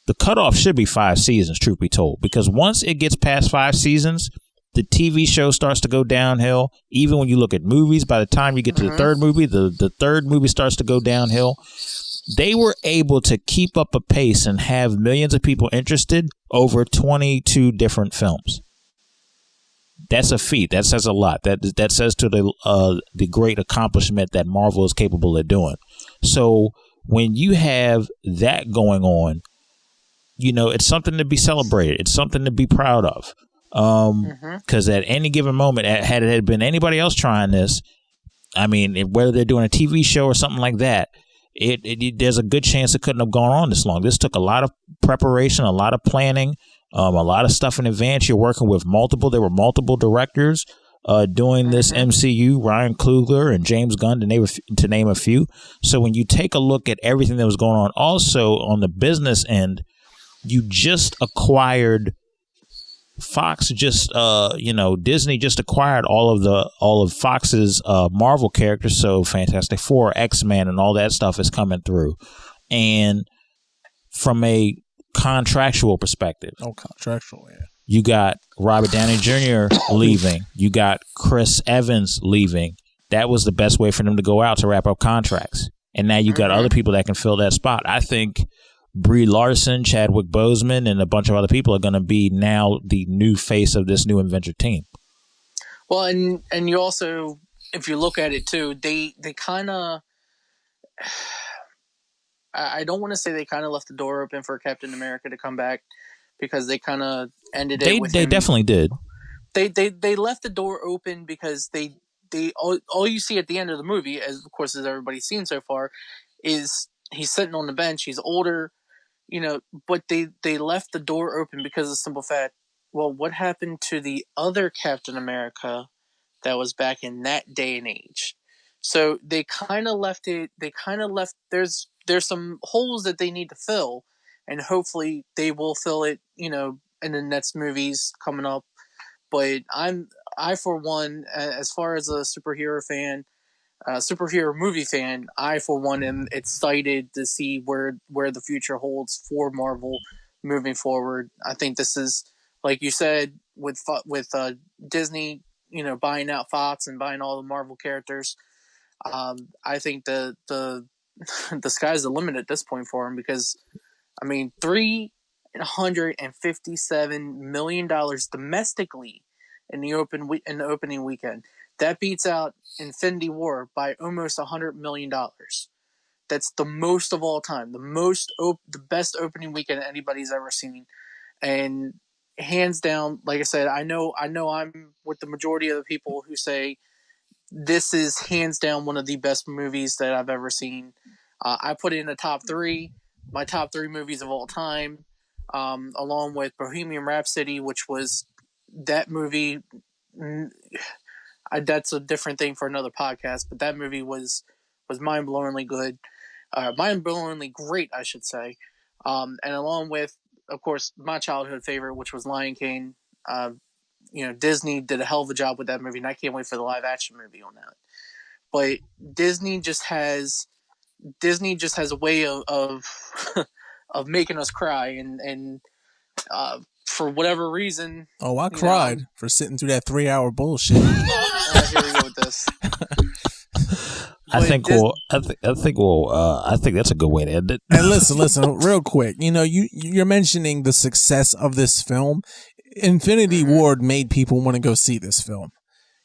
the cutoff should be 5 seasons, truth be told, because once it gets past 5 seasons, the TV show starts to go downhill. Even when you look at movies, by the time you get to the third movie, the third movie starts to go downhill. They were able to keep up a pace and have millions of people interested over 22 different films. That's a feat. That says a lot. That says to the great accomplishment that Marvel is capable of doing. So when you have that going on, you know, it's something to be celebrated. It's something to be proud of. Because at any given moment, had it been anybody else trying this, I mean, whether they're doing a TV show or something like that, there's a good chance it couldn't have gone on this long. This took a lot of preparation, a lot of planning, a lot of stuff in advance. You're working with there were multiple directors doing this MCU, Ryan Coogler and James Gunn, to name a few. So when you take a look at everything that was going on, also on the business end, you just acquired Fox. Disney just acquired all of Fox's Marvel characters. So Fantastic Four, X-Men, and all that stuff is coming through. And from a contractual perspective, you got Robert Downey Jr. leaving. You got Chris Evans leaving. That was the best way for them to go out to wrap up contracts. And now you got other people that can fill that spot. I think Brie Larson, Chadwick Boseman, and a bunch of other people are going to be now the new face of this new Avenger team. Well, and you also, if you look at it too, they kind of, I don't want to say they kind of left the door open for Captain America to come back, because they kind of ended it with him. They definitely did. They left the door open because they all you see at the end of the movie, as of course as everybody's seen so far, is he's sitting on the bench. He's older, you know, but they left the door open because of the simple fact, well, what happened to the other Captain America that was back in that day and age? So they kind of left there's some holes that they need to fill, and hopefully they will fill it, you know, in the next movies coming up. But I for one, as far as a superhero movie fan, I for one am excited to see where the future holds for Marvel moving forward. I think this is, like you said, with Disney, you know, buying out Fox and buying all the Marvel characters. I think the sky's the limit at this point for him, because I mean, $357 million domestically in the opening weekend. That beats out Infinity War by almost $100 million. That's the most of all time. The best opening weekend anybody's ever seen. And hands down, like I said, I know I'm with the majority of the people who say this is hands down one of the best movies that I've ever seen. I put it in the top 3, my top 3 movies of all time, along with Bohemian Rhapsody, which was that movie. That's a different thing for another podcast, but that movie was mind-blowingly good, mind-blowingly great, I should say. And along with, of course, my childhood favorite, which was Lion King. You know, Disney did a hell of a job with that movie, and I can't wait for the live-action movie on that. But Disney just has a way of of making us cry, and for whatever reason. Oh, I cried for sitting through that 3-hour bullshit. Here we go with this. I think that's a good way to end it. And listen, real quick. You know, you're mentioning the success of this film. Infinity War made people want to go see this film.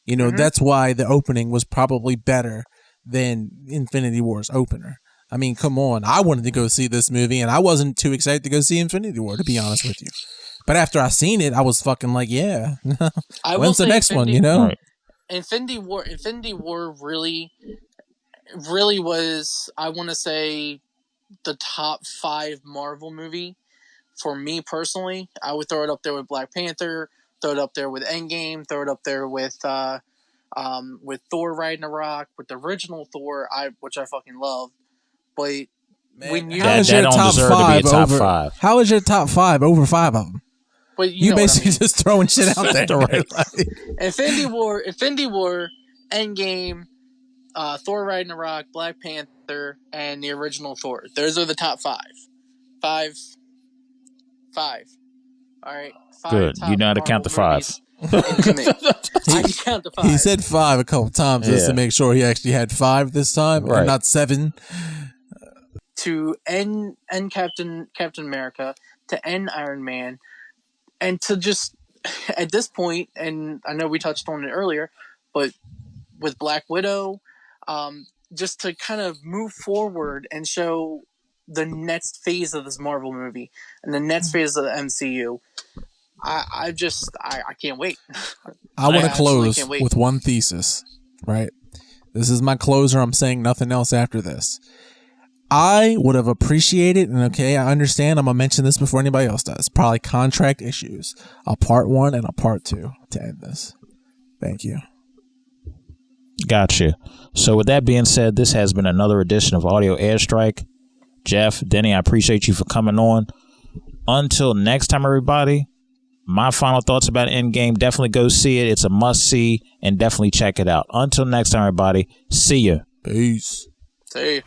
You know, that's why the opening was probably better than Infinity War's opener. I mean, come on. I wanted to go see this movie, and I wasn't too excited to go see Infinity War, to be honest with you. But after I seen it, I was fucking like, yeah. When's the next one, you know? Right. Infinity War really was, I want to say, the top 5 Marvel movie. For me personally, I would throw it up there with Black Panther, throw it up there with Endgame, throw it up there with Thor Ragnarok, with the original Thor, which I fucking love. But man, when you how is your top 5 over? How is your top 5 over 5 of them? But you basically just throwing shit out there, right? Infinity War, Endgame, Thor Ragnarok, Black Panther, and the original Thor. Those are the top five. Five. All right. Five. Good. Top You know how to count the five. movies into me. I can count the five. He said 5 a couple times just Yeah. to make sure he actually had 5 this time, Right. and not 7. To end Captain America, to end Iron Man, and to just at this point, and I know we touched on it earlier, but with Black Widow, just to kind of move forward and show the next phase of this Marvel movie and the next phase of the MCU. I can't wait. I want to absolutely close can't wait. with one thesis, right? This is my closer. I'm saying nothing else after this. I would have appreciated, and okay, I understand. I'm going to mention this before anybody else does. Probably contract issues. A part 1 and a part 2 to end this. Thank you. Gotcha. So with that being said, this has been another edition of Audio Airstrike. Jeff, Denny, I appreciate you for coming on. Until next time, everybody, my final thoughts about Endgame, definitely go see it. It's a must-see, and definitely check it out. Until next time, everybody, see ya. Peace. See.